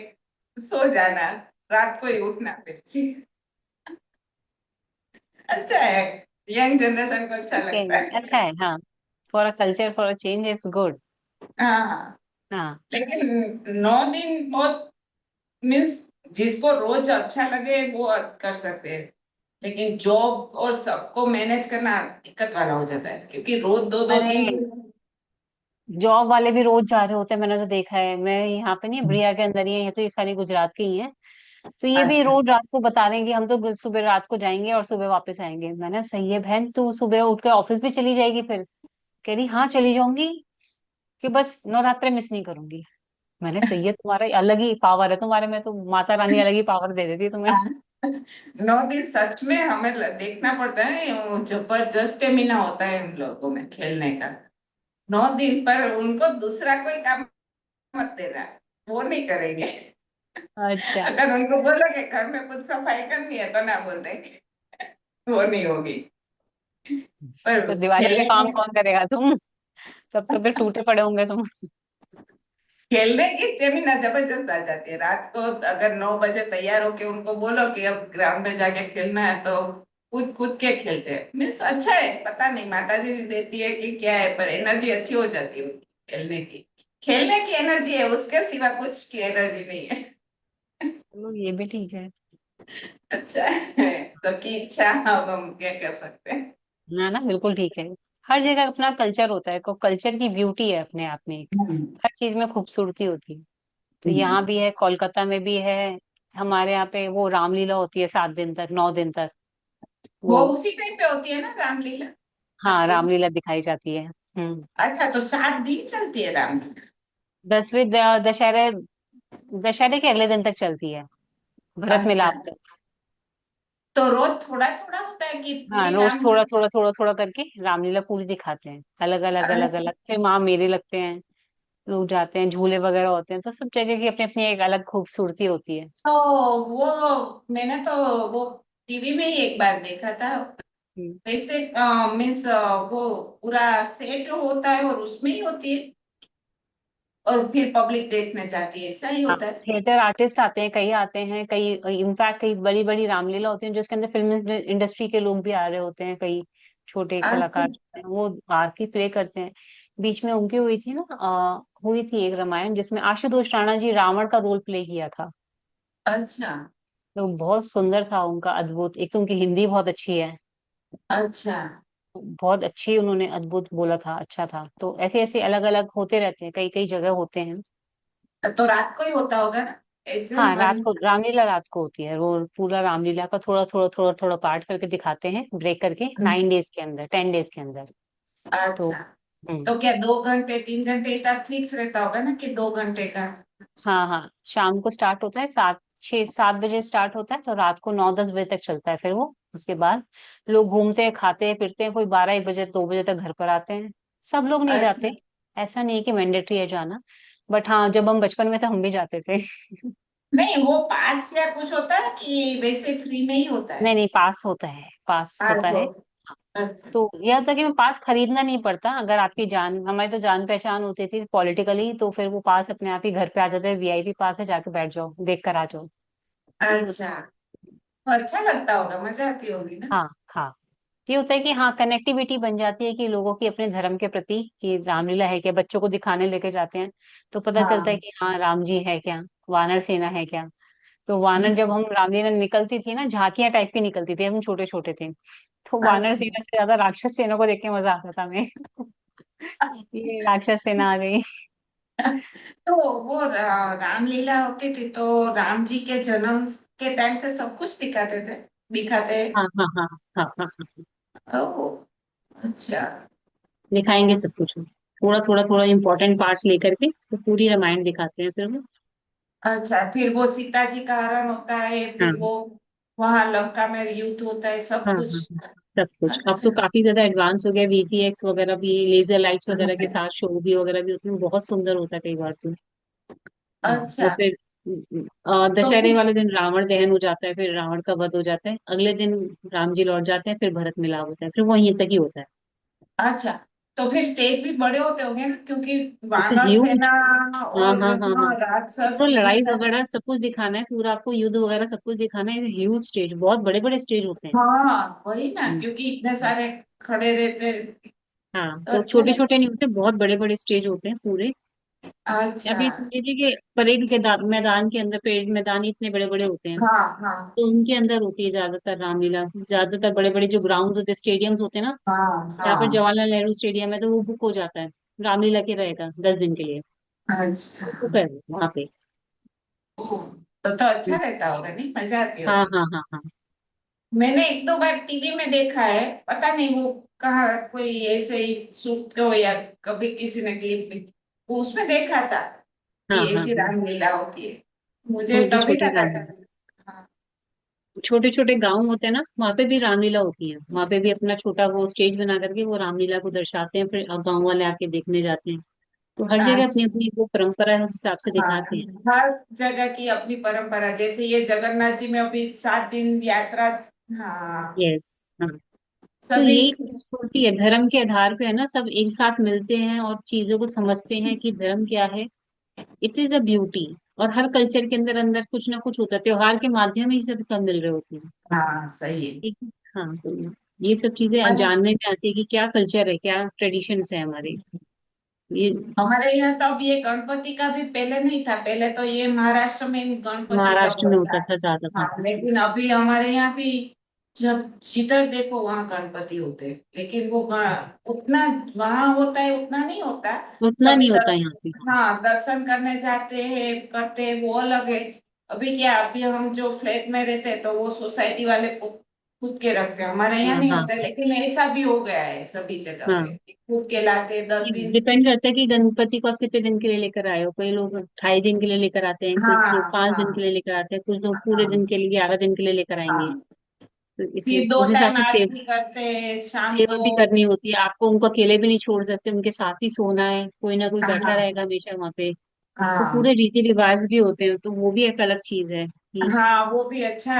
सो जाना, रात को ही उठना फिर। अच्छा है, यंग जनरेशन को अच्छा लगता चेंज है। अच्छा है, हाँ। For a culture, for a change, it's good. हाँ, हाँ। लेकिन 9 दिन बहुत मीन्स, जिसको रोज अच्छा लगे वो कर सकते हैं। लेकिन जॉब और सबको मैनेज करना दिक्कत वाला हो जाता है, क्योंकि रोज दो दो अरे, दिन। जॉब वाले भी रोज जा रहे होते हैं, मैंने तो देखा है। मैं यहाँ पे नहीं, ब्रिया के अंदर ही है, ये तो ये सारी गुजरात की ही है। तो ये भी अच्छा। रोज रात को बता रहे हैं कि हम तो सुबह रात को जाएंगे और सुबह वापस आएंगे। मैंने, सही है बहन, तू सुबह उठ के ऑफिस भी चली जाएगी फिर? कह रही हाँ चली जाऊंगी, कि बस नवरात्रे मिस नहीं करूंगी। मैंने, सही है, तुम्हारा अलग ही पावर है तुम्हारे में, तो माता रानी अलग ही पावर दे देती है तुम्हें। हाँ। 9 दिन सच में हमें देखना पड़ता है, वो जबरदस्त स्टेमिना होता है उन लोगों में खेलने का। 9 दिन पर उनको दूसरा कोई काम मत देना, वो नहीं करेंगे। अच्छा। अगर उनको बोलोगे घर में कुछ सफाई करनी है तो ना बोल देंगे, वो नहीं होगी। पर तो दिवाली का खेलने काम में, कौन करेगा? तुम तब तक तो टूटे पड़े होंगे तुम। खेलने की स्टेमिना जबरदस्त आ जाती है रात को। अगर 9 बजे तैयार होके उनको बोलो कि अब ग्राउंड में जाके खेलना है, तो कूद कूद के खेलते हैं। मीन्स अच्छा है, पता नहीं माता जी देती है कि क्या है, पर एनर्जी अच्छी हो जाती है उनकी खेलने की। खेलने की एनर्जी है, उसके सिवा कुछ की एनर्जी नहीं है। चलो, ये भी ठीक है। अच्छा है, तो की इच्छा, अब हम क्या कर सकते हैं। ना ना, बिल्कुल ठीक है। हर जगह अपना कल्चर होता है, को कल्चर की ब्यूटी है अपने आप में एक। हम्म। हर चीज में खूबसूरती होती है। तो हम्म। यहाँ भी है, कोलकाता में भी है। हमारे यहाँ पे वो रामलीला होती है 7 दिन तक, 9 दिन तक। वो वो, उसी टाइम पे होती है ना रामलीला, हाँ, आपके वहाँ? रामलीला दिखाई जाती है। हम्म। अच्छा, तो 7 दिन चलती है रामलीला? 10वें दशहरे, दशहरे के अगले दिन तक चलती है, भरत अच्छा, मिलाप तक। तो रोज थोड़ा थोड़ा होता है कि हाँ, पूरी रोज राम? थोड़ा थोड़ा थोड़ा थोड़ा करके रामलीला पूरी दिखाते हैं, अलग अलग अलग अच्छा, अलग। फिर वहां मेले लगते हैं, लोग जाते हैं, झूले वगैरह होते हैं, तो सब जगह की अपनी अपनी एक अलग खूबसूरती होती है। तो वो मैंने तो वो टीवी में ही एक बार देखा था। हम्म। वैसे मीन्स वो पूरा सेट होता है और उसमें ही होती है और फिर पब्लिक देखने जाती है, ऐसा ही हाँ, होता है। थिएटर आर्टिस्ट आते हैं, कई आते हैं, कई इनफैक्ट कई बड़ी बड़ी रामलीला होती है जिसके अंदर फिल्म इंडस्ट्री के लोग भी आ रहे होते हैं, कई छोटे अच्छा। कलाकार जो हैं, वो आके प्ले करते हैं। बीच में उनकी हुई थी ना, हुई थी एक रामायण जिसमें आशुतोष राणा जी रावण का रोल प्ले किया था। अच्छा। तो बहुत सुंदर था उनका, अद्भुत। एक तो उनकी हिंदी बहुत अच्छी है, अच्छा। बहुत अच्छी उन्होंने अद्भुत बोला था, अच्छा था। तो ऐसे ऐसे अलग अलग होते रहते हैं, कई कई जगह होते हैं। तो रात को ही होता होगा ना, ऐसे हाँ, रात हमारे। को रामलीला रात को होती है, वो पूरा रामलीला का थोड़ा थोड़ा थोड़ा थोड़ा पार्ट करके दिखाते हैं, ब्रेक करके, 9 डेज के अंदर, 10 डेज के अंदर। तो अच्छा। हम्म। तो क्या 2 घंटे 3 घंटे तक फिक्स रहता होगा ना कि 2 घंटे का? हाँ हाँ, शाम को स्टार्ट होता है, 6 7 बजे स्टार्ट होता है, तो रात को 9 10 बजे तक चलता है। फिर वो उसके बाद लोग घूमते हैं, खाते हैं, फिरते हैं, कोई 12 1 बजे 2 बजे तक घर पर आते हैं। सब लोग नहीं अच्छा। जाते, ऐसा नहीं है कि मैंडेटरी है जाना, बट हाँ, जब हम बचपन में थे हम भी जाते थे। नहीं, वो पास या कुछ होता है कि वैसे फ्री में ही होता है? नहीं नहीं, पास होता है, पास होता अच्छा। है। अच्छा। तो यह होता है कि पास खरीदना नहीं पड़ता, अगर आपकी जान, हमारी तो जान पहचान होती थी पॉलिटिकली, तो फिर वो पास अपने आप ही घर पे आ जाते हैं, वीआईपी पास है, जाके बैठ जाओ, देख कर आ जाओ। ये अच्छा। होता है। तो अच्छा लगता होगा, मजा आती होगी ना? हाँ हाँ, ये होता है कि हाँ, कनेक्टिविटी बन जाती है कि लोगों की अपने धर्म के प्रति, कि रामलीला है क्या, बच्चों को दिखाने लेके जाते हैं, तो पता चलता है हाँ। कि हाँ, राम जी है क्या, वानर सेना है क्या। तो वानर, जब हम रामलीला निकलती थी ना, झांकियां टाइप की निकलती थी, हम छोटे छोटे थे, तो वानर अच्छा। सेना से ज्यादा राक्षस सेना को देख के मजा आता था हमें। ये राक्षस सेना आ गई। तो वो रामलीला होती थी तो राम जी के जन्म के टाइम से सब कुछ दिखाते थे, दिखाते हैं? हाँ हाँ हाँ हाँ हाँ हाँ, ओह। अच्छा। दिखाएंगे सब कुछ, थोड़ा थोड़ा थोड़ा इंपॉर्टेंट पार्ट्स लेकर के तो पूरी रामायण दिखाते हैं फिर वो। अच्छा, फिर वो सीता जी का हरण होता है, हाँ फिर वो वहां लंका में युद्ध होता है, सब हाँ हाँ कुछ। हाँ, सब कुछ अब अच्छा। तो काफी ज्यादा एडवांस हो गया, वीपीएक्स वगैरह भी, लेजर लाइट्स वगैरह के साथ शो भी वगैरह भी उसमें बहुत सुंदर होता है कई बार तो। हाँ, और अच्छा। फिर तो दशहरे फिर वाले दिन रावण दहन हो जाता है, फिर रावण का वध हो जाता है, अगले दिन राम जी लौट जाते हैं, फिर भरत मिलाप होता है, फिर वहीं तक ही होता है। अच्छा, तो फिर स्टेज भी बड़े होते होंगे ना, क्योंकि इट्स वानर ह्यूज। सेना हाँ और हाँ हाँ हाँ, हाँ, राक्षस पूरा इतने लड़ाई सारे। वगैरह सब कुछ दिखाना है, पूरा आपको युद्ध वगैरह सब कुछ दिखाना है, ह्यूज स्टेज, बहुत बड़े बड़े स्टेज होते हैं। हाँ वही ना, हम्म, क्योंकि इतने हम्म। सारे खड़े रहते हैं, हाँ, तो तो अच्छा छोटे लगता छोटे नहीं होते, बहुत बड़े बड़े स्टेज होते हैं पूरे। है। अच्छा। अभी समझ लीजिए कि परेड के मैदान के अंदर, परेड मैदान ही इतने बड़े बड़े होते हैं, हाँ हाँ तो उनके अंदर होती है ज्यादातर रामलीला। ज्यादातर बड़े बड़े जो ग्राउंड होते हैं, स्टेडियम्स होते हैं ना, हाँ यहाँ पर हाँ। जवाहरलाल नेहरू स्टेडियम है, तो वो बुक हो जाता है, रामलीला के रहेगा 10 दिन के लिए, अच्छा। तो बुक है वहाँ पे। ओह, तो अच्छा हम्म, रहता होगा, नहीं मजा आती हाँ होगी? हाँ हाँ हाँ मैंने एक दो बार टीवी में देखा है, पता नहीं वो कहाँ कोई ऐसे ही शूट हो या कभी किसी ने क्लिप में, वो उसमें देखा था हाँ कि हाँ ऐसी हाँ, रामलीला होती है। मुझे छोटे तभी छोटे लगा राम, था। हाँ। छोटे छोटे गांव होते हैं ना, वहाँ पे भी रामलीला होती है, वहाँ पे भी अपना छोटा वो स्टेज बना करके वो रामलीला को दर्शाते हैं, फिर गांव वाले आके देखने जाते हैं। तो हर जगह अपनी आज। अपनी वो परंपरा है, उस हिसाब से हाँ, दिखाते हैं। हर जगह की अपनी परंपरा, जैसे ये जगन्नाथ जी में अभी 7 दिन यात्रा। हाँ। यस। हाँ, तो सभी। यही खूबसूरती है, धर्म के आधार पे है ना, सब एक साथ मिलते हैं और चीजों को समझते हैं कि धर्म क्या है। It is a beauty. और हर कल्चर के अंदर अंदर कुछ ना कुछ होता है, त्योहार के माध्यम ही सब सब मिल रहे होते हैं। हाँ सही है। ठीक है। हाँ, तो ये सब चीजें मन। जानने में आती है कि क्या कल्चर है, क्या ट्रेडिशंस है हमारे ये। हमारे यहाँ तो अब ये गणपति का भी पहले नहीं था, पहले तो ये महाराष्ट्र में गणपति का महाराष्ट्र में बहुत होता था। था ज्यादा, हाँ। हाँ, लेकिन अभी हमारे यहाँ भी जब जिधर देखो वहाँ गणपति होते हैं, लेकिन वो उतना वहाँ होता है उतना नहीं होता। उतना सभी नहीं होता दर, यहाँ पे। हाँ, दर्शन करने जाते हैं, करते हैं, वो अलग है। अभी क्या, अभी हम जो फ्लैट में रहते हैं तो वो सोसाइटी वाले खुद खुद के रखते हैं, हमारे यहाँ हाँ नहीं हाँ होता है, लेकिन ऐसा भी हो गया है सभी जगह हाँ, पे, खुद के लाते हैं, 10 दिन। डिपेंड करता है कि गणपति को आप कितने दिन के लिए लेकर आए हो, कोई लोग 2.5 दिन के लिए लेकर आते हैं, कुछ लोग हाँ 5 दिन के हाँ लिए लेकर आते हैं, कुछ लोग पूरे दिन हाँ के लिए 11 दिन के लिए लेकर आएंगे। हाँ। तो इसलिए फिर दो उस हिसाब टाइम से आरती करते हैं, शाम सेवा को। भी करनी होती है आपको, उनको अकेले भी नहीं छोड़ सकते, उनके साथ ही सोना है, कोई ना कोई बैठा हाँ रहेगा हमेशा वहां पे। तो पूरे हाँ रीति रिवाज भी होते हैं, तो वो भी एक अलग चीज है कि हाँ, वो भी अच्छा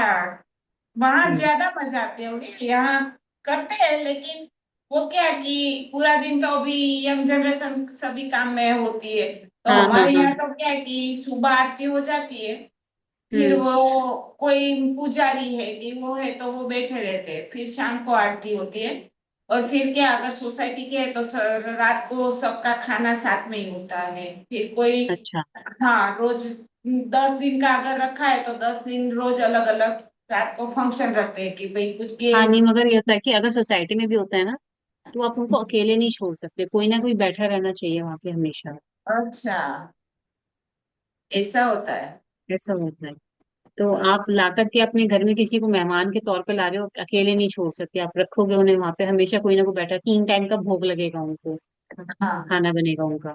वहां हम्म। ज्यादा मजा आती होगी, यहाँ करते हैं लेकिन वो क्या कि पूरा दिन तो अभी यंग जनरेशन सभी काम में होती है, तो हाँ हाँ हमारे हाँ। यहाँ तो क्या है कि सुबह आरती हो जाती है, फिर हम्म। वो कोई पुजारी है कि वो है तो वो बैठे रहते हैं, फिर शाम को आरती होती है। और फिर क्या अगर सोसाइटी के है तो रात को सबका खाना साथ में ही होता है, फिर कोई, अच्छा। हाँ रोज 10 दिन का अगर रखा है तो 10 दिन रोज अलग अलग रात को फंक्शन रखते हैं कि भाई कुछ हाँ नहीं, गेम्स। मगर ये होता है कि अगर सोसाइटी में भी होता है ना, तो आप उनको अकेले नहीं छोड़ सकते, कोई ना कोई बैठा रहना चाहिए वहां पे हमेशा। अच्छा, ऐसा होता है। ऐसा होता है। तो आप ला करके अपने घर में किसी को मेहमान के तौर पे ला रहे हो, अकेले नहीं छोड़ सकते, आप रखोगे उन्हें वहां पे, हमेशा कोई ना कोई बैठा, 3 टाइम का भोग लगेगा उनको, हाँ। खाना बनेगा उनका।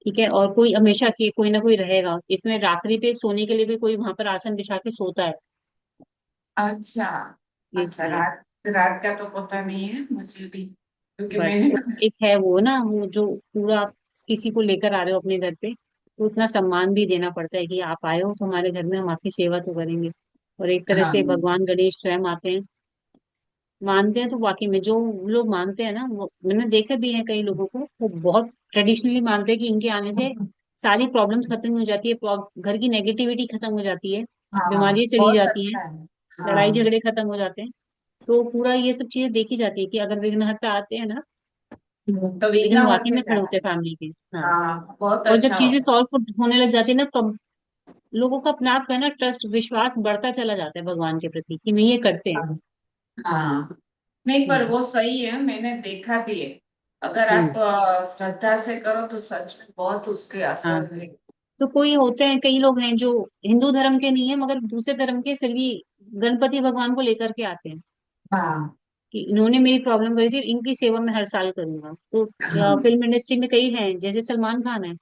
ठीक है, और कोई हमेशा के कोई ना कोई रहेगा, इसमें रात्रि पे सोने के लिए भी कोई वहां पर आसन बिछा के सोता है। अच्छा। अच्छा, इसलिए रात रात का तो पता नहीं है मुझे भी, क्योंकि बट मैंने। तो एक है वो ना, वो जो पूरा आप किसी को लेकर आ रहे हो अपने घर पे, तो उतना सम्मान भी देना पड़ता है कि आप आए हो तो हमारे घर में, हम आपकी सेवा तो करेंगे। और एक तरह हाँ। से भगवान गणेश स्वयं आते हैं। मानते हैं तो वाकई में जो लोग मानते हैं ना, वो मैंने देखा भी है कई लोगों को, वो बहुत ट्रेडिशनली मानते हैं कि इनके आने से सारी प्रॉब्लम्स खत्म हो जाती है, घर की नेगेटिविटी खत्म हो जाती है, हाँ, बीमारियां चली बहुत जाती हैं, अच्छा है। लड़ाई हाँ। झगड़े खत्म हो जाते हैं। तो पूरा ये सब चीजें देखी जाती है कि अगर विघ्नहर्ता आते हैं ना, तो विघ्न विघ्न वाकई होते में खड़े जाना होते हैं है। फैमिली के। हाँ। हाँ, बहुत और जब अच्छा चीजें होता है। सॉल्व होने लग जाती है ना, कब लोगों का अपने आप का ना ट्रस्ट, विश्वास बढ़ता चला जाता है भगवान के प्रति, कि नहीं ये करते हैं। हाँ। हाँ। नहीं, पर हम्म। वो सही है, मैंने देखा भी है। अगर हम्म। आप श्रद्धा से करो तो सच में बहुत उसके हाँ। असर है। तो कोई होते हैं, कई लोग हैं जो हिंदू धर्म के नहीं है मगर दूसरे धर्म के, फिर भी गणपति भगवान को लेकर के आते हैं हाँ। कि इन्होंने मेरी प्रॉब्लम करी थी, इनकी सेवा मैं हर साल करूंगा। तो हाँ। फिल्म इंडस्ट्री में कई हैं, जैसे सलमान खान है,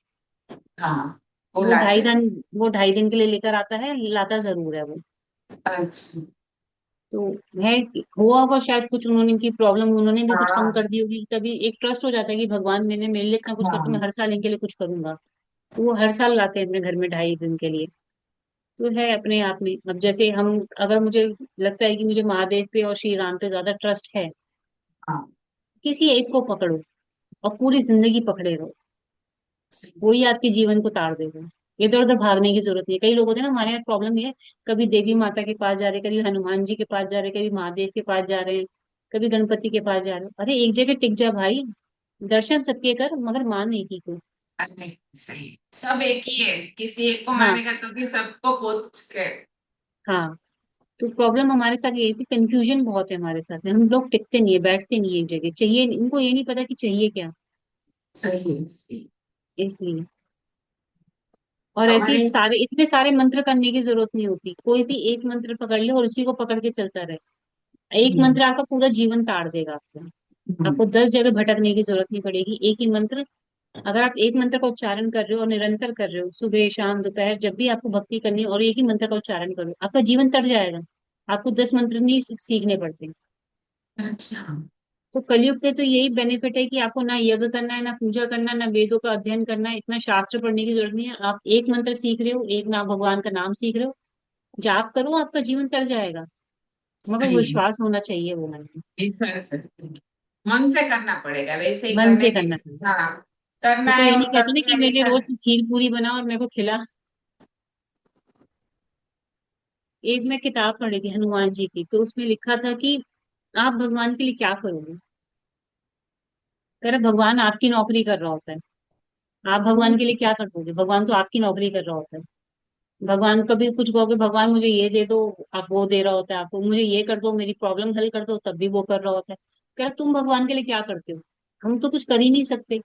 हाँ, वो वो ढाई लाते हैं। दिन वो 2.5 दिन के लिए लेकर आता है, लाता जरूर है वो। अच्छा। तो है हुआ होगा शायद कुछ, उन्होंने इनकी प्रॉब्लम उन्होंने भी कुछ कम हाँ। कर दी होगी, तभी एक ट्रस्ट हो जाता है कि भगवान मैंने मेरे लिए इतना कुछ करते, मैं हाँ। हर साल इनके लिए कुछ करूंगा। तो वो हर साल लाते हैं अपने घर में 2.5 दिन के लिए। तो है अपने आप में, अब जैसे हम, अगर मुझे लगता है कि मुझे महादेव पे और श्री राम पे ज्यादा ट्रस्ट है, हाँ। किसी एक को पकड़ो और पूरी जिंदगी पकड़े रहो, सही। वही आपके जीवन को तार देगा। इधर उधर भागने की जरूरत नहीं है। कई लोग होते हैं ना, हमारे यहाँ प्रॉब्लम ये है, कभी देवी माता के पास जा रहे, कभी हनुमान जी के पास जा रहे, कभी महादेव के पास जा रहे हैं, कभी गणपति के पास जा रहे हैं। अरे एक जगह टिक जा भाई, दर्शन सबके कर मगर मान एक ही को। अरे सही, सब एक ही है, किसी एक को हाँ। मानेगा तो भी सबको पहुंच के। हाँ। तो प्रॉब्लम हमारे साथ ये है कि कंफ्यूजन बहुत है हमारे साथ में, हम लोग टिकते नहीं है, बैठते नहीं है एक जगह, चाहिए इनको ये नहीं पता कि चाहिए क्या। सही है, सही। इसलिए, और ऐसे हमारे। सारे इतने सारे मंत्र करने की जरूरत नहीं होती, कोई भी एक मंत्र पकड़ ले और उसी को पकड़ के चलता रहे, एक हम्म। मंत्र आपका पूरा जीवन तार देगा आपका। हम्म। आपको 10 जगह भटकने की जरूरत नहीं पड़ेगी, एक ही मंत्र। अगर आप एक मंत्र का उच्चारण कर रहे हो और निरंतर कर रहे हो, सुबह शाम दोपहर जब भी आपको भक्ति करनी है, और एक ही मंत्र का उच्चारण करो, आपका जीवन तर जाएगा। आपको 10 मंत्र नहीं सीखने पड़ते। अच्छा। तो कलयुग के तो यही बेनिफिट है कि आपको ना यज्ञ करना है, ना पूजा करना है, ना वेदों का अध्ययन करना है, इतना शास्त्र पढ़ने की जरूरत नहीं है। आप एक मंत्र सीख रहे हो, एक नाम भगवान का नाम सीख रहे हो, जाप करो, आपका जीवन तर जाएगा। मगर सही है। विश्वास होना चाहिए वो मन में। इस तरह से मन से करना पड़ेगा, वैसे ही मन करने से के। करना चाहिए। हाँ, वो करना तो है ये नहीं और कहते ना करते कि हैं मेरे लिए ऐसा रोज नहीं। तू खीर पूरी बना और मेरे को खिला। एक मैं किताब पढ़ी थी हनुमान जी की, तो उसमें लिखा था कि आप भगवान के लिए क्या करोगे। कह रहे भगवान आपकी नौकरी कर रहा होता है, आप भगवान के लिए क्या कर दोगे, भगवान तो आपकी नौकरी कर रहा होता है। भगवान कभी कुछ कहोगे, भगवान मुझे ये दे दो, आप वो दे रहा होता है आपको, मुझे ये कर दो, मेरी प्रॉब्लम हल कर दो, तब भी वो कर रहा होता है। कह रहा तुम भगवान के लिए क्या करते हो, हम तो कुछ कर ही नहीं सकते,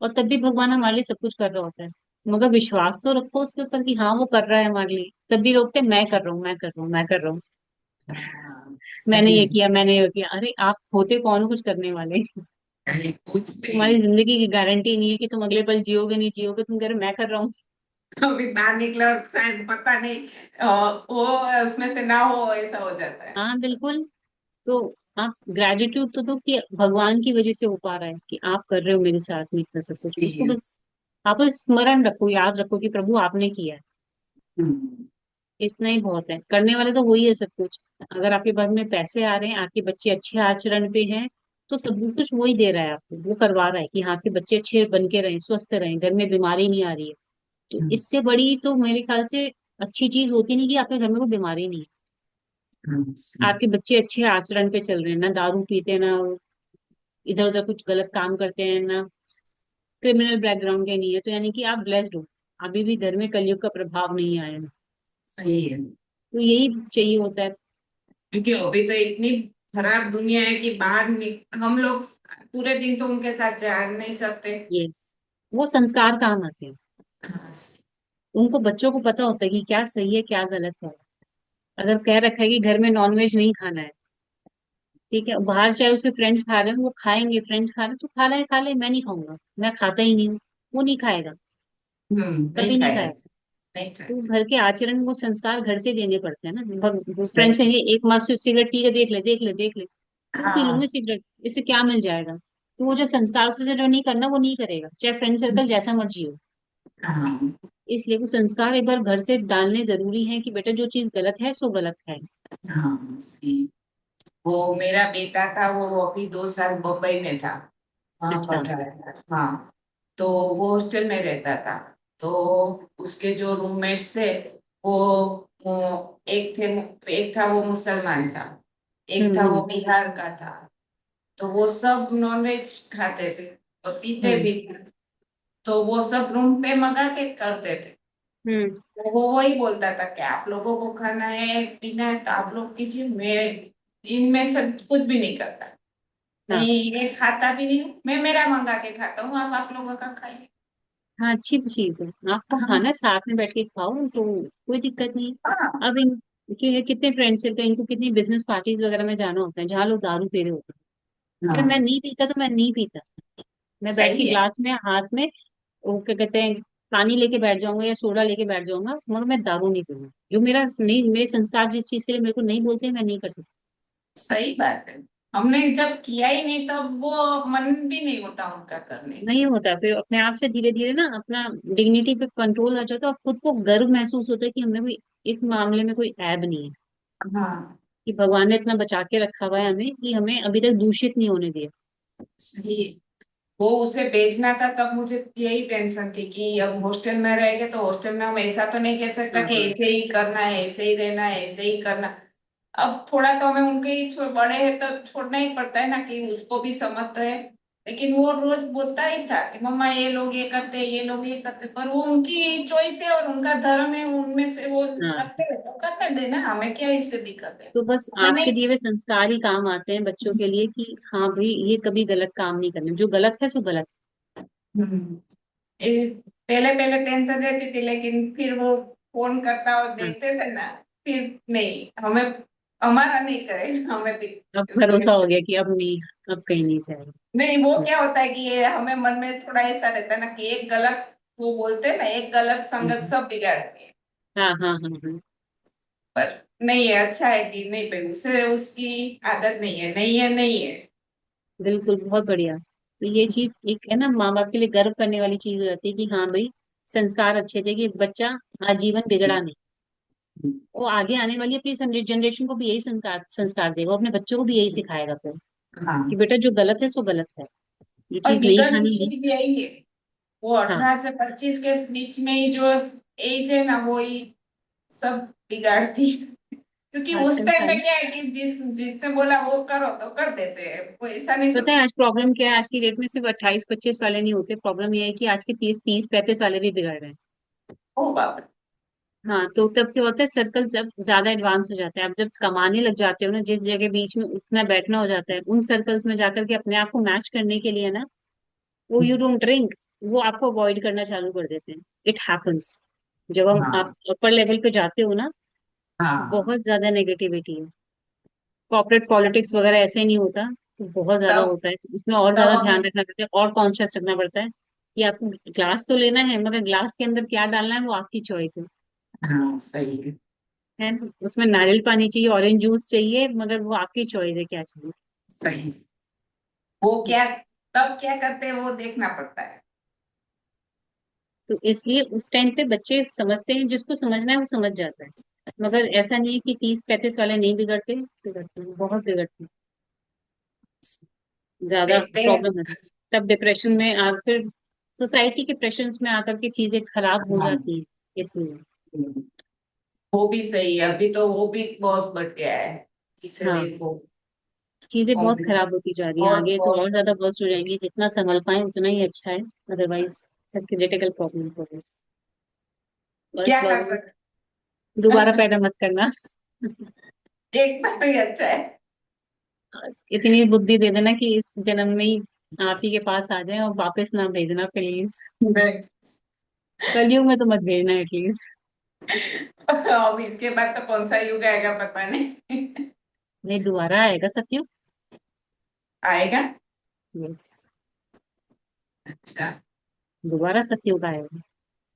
और तब भी भगवान हमारे लिए सब कुछ कर रहा होता है। मगर विश्वास तो रखो उसके ऊपर कि हाँ वो कर रहा है हमारे लिए, तब भी रोकते मैं कर रहा हूँ, मैं कर रहा हूँ, मैं कर रहा हूँ, हाँ, मैंने सही ये है। किया, मैंने ये किया। अरे आप होते कौन हो कुछ करने वाले। कहीं कुछ तुम्हारी नहीं। जिंदगी की गारंटी नहीं है कि तुम अगले पल जियोगे नहीं जियोगे, तुम कह रहे हो, मैं कर रहा हूँ। अभी बाहर निकला और शायद पता नहीं, वो उसमें से ना हो, ऐसा हो जाता है। हाँ बिल्कुल। तो आप ग्रेटिट्यूड तो दो कि भगवान की वजह से हो पा रहा है, कि आप कर रहे हो मेरे साथ में इतना सब कुछ, सही उसको है। बस आप स्मरण रखो, याद रखो कि प्रभु आपने किया है। हम्म। इतना ही बहुत है, करने वाले तो वही है सब कुछ। अगर आपके पास में पैसे आ रहे हैं, आपके बच्चे अच्छे आचरण पे हैं, तो सब कुछ वो ही दे रहा है आपको, वो करवा रहा है कि हाँ आपके बच्चे अच्छे बन के रहें, स्वस्थ रहें, घर में बीमारी नहीं आ रही है। तो हम्म, इससे बड़ी तो मेरे ख्याल से अच्छी चीज होती नहीं कि आपके घर में कोई बीमारी नहीं है। सही। आपके बच्चे अच्छे आचरण पे चल रहे हैं, ना दारू पीते हैं, ना इधर उधर कुछ गलत काम करते हैं, ना क्रिमिनल बैकग्राउंड के नहीं है, तो यानी कि आप ब्लेस्ड हो। अभी भी घर में कलयुग का प्रभाव नहीं आया है। सही है। तो यही चाहिए होता है। क्योंकि अभी तो इतनी खराब दुनिया है कि हम लोग पूरे दिन तो उनके साथ जा नहीं सकते। यस, वो संस्कार काम आते हैं। हाँ, उनको बच्चों को पता होता है कि क्या सही है क्या गलत है। अगर कह रखा है कि घर में नॉनवेज नहीं खाना है, ठीक है, बाहर चाहे उसके फ्रेंड्स खा रहे हैं, वो खाएंगे, फ्रेंड्स खा रहे हैं तो खा ले, मैं नहीं खाऊंगा, मैं खाता ही नहीं हूँ, वो नहीं खाएगा, नहीं कभी नहीं खाएगा। खाएगा। नहीं तो खाएगा। घर के आचरण को संस्कार घर से देने पड़ते हैं ना। फ्रेंड्स सही। कहेंगे एक मास सिगरेट पी के देख ले, देख ले, देख ले, तो पी लूंगी हाँ। सिगरेट, इससे क्या मिल जाएगा। तो वो जो संस्कार से जो नहीं करना वो नहीं करेगा, चाहे फ्रेंड सर्कल जैसा मर्जी हो। हाँ। इसलिए वो संस्कार एक बार घर से डालने जरूरी है कि बेटा जो चीज गलत है सो गलत है। हाँ, सही। वो मेरा बेटा था, वो अभी 2 साल मुंबई में था, वहाँ अच्छा। पढ़ रहा था। हाँ। तो वो हॉस्टल में रहता था। तो उसके जो रूममेट्स थे, एक था वो मुसलमान था, एक था वो हम्म। बिहार का था। तो वो सब नॉनवेज खाते थे और पीते हम्म। भी थे। तो वो सब रूम पे मंगा के करते थे। हम्म। तो वो वही बोलता था कि आप लोगों को खाना है पीना है तो आप लोग कीजिए, मैं इनमें से कुछ भी नहीं करता। हाँ। नहीं, ये खाता भी नहीं हूँ, मैं मेरा मंगा के खाता हूँ, आप लोगों का खाइए। हाँ, अच्छी चीज है, आपको हाँ। खाना है, साथ में बैठ के खाओ तो कोई दिक्कत नहीं। हाँ। अब कितने फ्रेंड्स हैं, तो इनको कितनी बिजनेस पार्टीज वगैरह में जाना होता है जहाँ लोग दारू पी रहे होते हैं। अरे मैं हाँ, नहीं पीता तो मैं नहीं पीता, मैं बैठ के सही है। ग्लास में हाथ में वो क्या कहते हैं पानी लेके बैठ जाऊंगा या सोडा लेके बैठ जाऊंगा, मगर मैं दारू नहीं पीऊंगा। जो मेरा नहीं, मेरे संस्कार जिस चीज के लिए मेरे को नहीं बोलते मैं नहीं कर सकती। सही बात है। हमने जब किया ही नहीं तब वो मन भी नहीं होता उनका करने नहीं होता, फिर अपने आप से धीरे धीरे ना अपना डिग्निटी पे कंट्रोल आ जाता है और खुद को गर्व महसूस होता है कि हमें कोई इस मामले में कोई ऐब नहीं है, के। हाँ, कि भगवान ने इतना बचा के रखा हुआ है हमें कि हमें अभी तक दूषित नहीं होने दिया। सही है। वो उसे भेजना था तब मुझे यही टेंशन थी कि अब हॉस्टल में रहेंगे तो हॉस्टल में हम ऐसा तो नहीं कह सकता हाँ कि हाँ। ऐसे ही करना है, ऐसे ही रहना है, ऐसे ही करना। अब थोड़ा तो हमें उनके ही बड़े हैं तो छोड़ना ही पड़ता है ना, कि उसको भी समझ तो है। लेकिन वो रोज बोलता ही था कि मम्मा ये लोग ये करते हैं, ये लोग ये करते हैं, पर वो उनकी चॉइस है और उनका धर्म है, उनमें से वो हाँ, करते हैं तो करने देना, हमें क्या इससे दिक्कत है। तो बस हमें आपके नहीं। दिए हुए संस्कार ही काम आते हैं बच्चों के लिए कि हाँ भाई ये कभी गलत काम नहीं करना, जो गलत है सो गलत हम्म, पहले पहले टेंशन रहती थी, लेकिन फिर वो फोन करता और है। हाँ, देखते थे ना, फिर नहीं, हमें हमारा नहीं करे, हमें भी अब उसमें। भरोसा हो गया कि अब नहीं, अब कहीं नहीं जाएगा। नहीं, वो क्या होता है कि ये हमें मन में थोड़ा ऐसा रहता है ना कि एक गलत, वो बोलते हैं ना, एक गलत संगत हम्म। सब बिगाड़ती है। हाँ हाँ हाँ हाँ। पर नहीं है, अच्छा है कि नहीं भाई उसे उसकी आदत नहीं है, नहीं है, नहीं है। बिल्कुल, बहुत बढ़िया। तो ये चीज एक है ना, माँ बाप के लिए गर्व करने वाली चीज हो जाती है कि हाँ भाई संस्कार अच्छे थे, कि बच्चा आजीवन बिगड़ा नहीं। वो आगे आने वाली अपनी जनरेशन को भी यही संस्कार संस्कार देगा, वो अपने बच्चों को भी यही सिखाएगा फिर, कि हाँ। बेटा जो गलत है सो गलत है, जो और चीज नहीं बिगड़ने खानी की है। एज यही है। वो हाँ, 18 से 25 के बीच में ही जो एज है ना, वो ही सब बिगाड़ती है। क्योंकि उस आजकल टाइम सारी में क्या है कि जिसने बोला वो करो तो कर देते हैं, वो ऐसा नहीं पता है सोचते। आज प्रॉब्लम क्या है, आज की डेट में सिर्फ 28-25 वाले नहीं होते, प्रॉब्लम ये है कि आज के 30-30-35 वाले भी बिगड़ रहे हैं। ओ बाप रे। हाँ, तो तब क्या होता है, सर्कल जब ज्यादा एडवांस हो जाता है, आप जब कमाने लग जाते हो ना, जिस जगह बीच में उठना बैठना हो जाता है, उन सर्कल्स में जाकर के अपने आप को मैच करने के लिए ना, वो यू डोंट ड्रिंक, वो आपको अवॉइड करना चालू कर देते हैं। इट हैपन्स, जब हम आप हाँ। अपर लेवल पे जाते हो ना, तो हाँ। बहुत ज्यादा नेगेटिविटी है। कॉर्पोरेट पॉलिटिक्स वगैरह ऐसे नहीं होता, तो बहुत ज्यादा तब होता है, तो उसमें और तब ज्यादा ध्यान हमें। रखना पड़ता है और कॉन्शियस रखना पड़ता है कि आपको ग्लास तो लेना है, मगर ग्लास के अंदर क्या डालना है वो आपकी चॉइस हाँ, सही है। है ना? उसमें नारियल पानी चाहिए, ऑरेंज जूस चाहिए, मगर वो आपकी चॉइस है क्या चाहिए। सही। वो क्या, तब क्या करते हैं वो देखना पड़ता है। तो इसलिए उस टाइम पे बच्चे समझते हैं, जिसको समझना है वो समझ जाता है। मगर ऐसा नहीं है कि 30-35 वाले नहीं बिगड़ते, बिगड़ते हैं, बहुत बिगड़ते हैं, ज्यादा देखते हैं। प्रॉब्लम है। तब डिप्रेशन में आ फिर सोसाइटी के प्रेशर्स में आकर के चीजें खराब हो हाँ, जाती हैं, इसलिए। वो भी सही है, अभी तो वो भी बहुत बढ़ गया है, जिसे हाँ, देखो। चीजें बहुत खराब कॉम्पिटिशन होती जा रही हैं, बहुत आगे तो बहुत। और ज्यादा वर्स्ट हो जाएंगी, जितना संभल पाए उतना ही अच्छा है। अदरवाइज सब क्रिटिकल प्रॉब्लम हो गई। बस क्या कर भगवान सकते। दोबारा पैदा मत करना। एक बार ही अच्छा है। बस इतनी बुद्धि दे देना कि इस जन्म में ही आप ही के पास आ जाए, और वापस ना भेजना प्लीज। नहीं। कलयुग में तो मत भेजना एटलीस्ट। अब इसके बाद तो कौन सा युग आएगा पता नहीं। नहीं, दोबारा आएगा सत्युग। आएगा। यस, अच्छा। दोबारा सत्युग आएगा।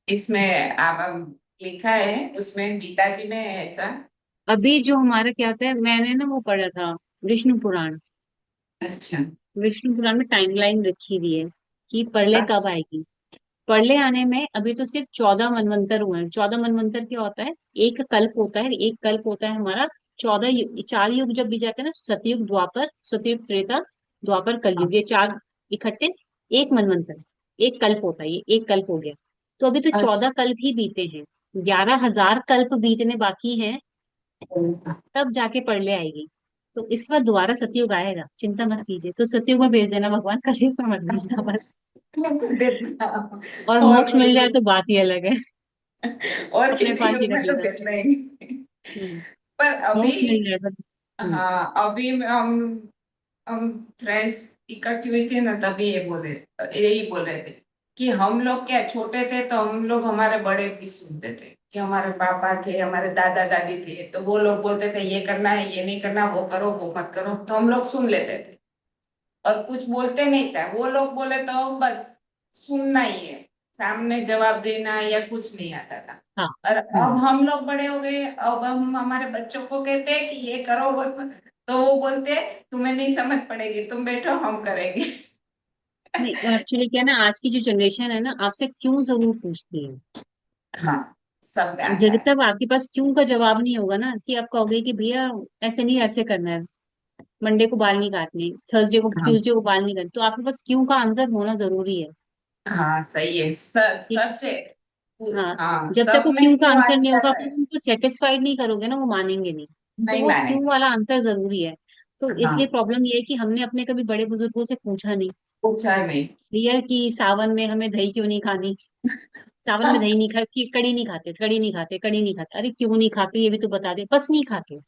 इसमें आप लिखा है उसमें गीता जी में है ऐसा। अभी जो हमारा क्या होता है, मैंने ना वो पढ़ा था, विष्णु पुराण। अच्छा। विष्णु पुराण में टाइमलाइन रखी हुई है कि प्रलय कब अच्छा। आएगी। प्रलय आने में अभी तो सिर्फ 14 मनवंतर हुए हैं। 14 मनवंतर क्या होता है? एक कल्प होता है, एक कल्प होता है हमारा 4 युग जब भी जाते हैं ना, सतयुग, द्वापर, सतयुग, त्रेता, द्वापर, हाँ, कलयुग, ये 4 इकट्ठे एक मनवंतर, एक कल्प होता है, ये एक कल्प हो गया। तो अभी तो अच्छा। 14 कल्प ही बीते हैं, 11,000 कल्प बीतने बाकी हैं, तब जाके प्रलय आएगी। तो इसके बाद दोबारा सतयुग आएगा, चिंता मत कीजिए। तो सतयुग में भेज देना भगवान, कलयुग में मत भेजना बस। देना। और और मोक्ष कोई मिल जाए नहीं। तो बात ही अलग है। और अपने किसी पास ही युग में रख तो लेना। देना ही नहीं। हम्म। पर अभी, मोक्ष मिल जाए बस। हम्म। हाँ अभी हम फ्रेंड्स इकट्ठी हुई थी ना, तभी यही बोल रहे थे कि हम लोग क्या छोटे थे तो हम लोग हमारे बड़े की सुनते थे, कि हमारे पापा थे, हमारे दादा दादी थे, तो वो लोग बोलते थे ये करना है, ये नहीं करना, वो करो, वो मत करो, तो हम लोग सुन लेते थे और कुछ बोलते नहीं था। वो लोग बोले तो बस सुनना ही है, सामने जवाब देना या कुछ नहीं आता था। हाँ। और अब हम्म। हम लोग बड़े हो गए, अब हम हमारे बच्चों को कहते हैं कि ये करो वो तो वो बोलते हैं तुम्हें नहीं समझ पड़ेगी, तुम बैठो हम करेंगे। नहीं, एक्चुअली क्या है ना, आज की जो जनरेशन है ना, आपसे क्यों जरूर पूछती है। हाँ, सब में आता जब है। तक आपके पास क्यों का जवाब नहीं होगा ना, कि आप कहोगे कि भैया ऐसे नहीं, ऐसे करना है, मंडे को बाल नहीं काटने, थर्सडे को, हाँ, ट्यूसडे को बाल नहीं काटने, तो आपके पास क्यों का आंसर होना जरूरी है। हाँ सही है, ठीक सच है। है। हाँ, हाँ, जब तक सब वो में क्यों का क्यों आ आंसर नहीं होगा, जाता आप है। उनको सेटिस्फाइड नहीं करोगे ना, वो मानेंगे नहीं। तो नहीं वो माने। क्यों वाला आंसर जरूरी है। तो इसलिए हाँ, प्रॉब्लम ये है कि हमने अपने कभी बड़े बुजुर्गों से पूछा नहीं। पूछा नहीं। भैया कि सावन में हमें दही क्यों नहीं खानी, सावन में दही नहीं खा कि कड़ी नहीं खाते, कड़ी नहीं खाते, कड़ी नहीं खाते, अरे क्यों नहीं खाते ये भी तो बता दे, बस नहीं खाते।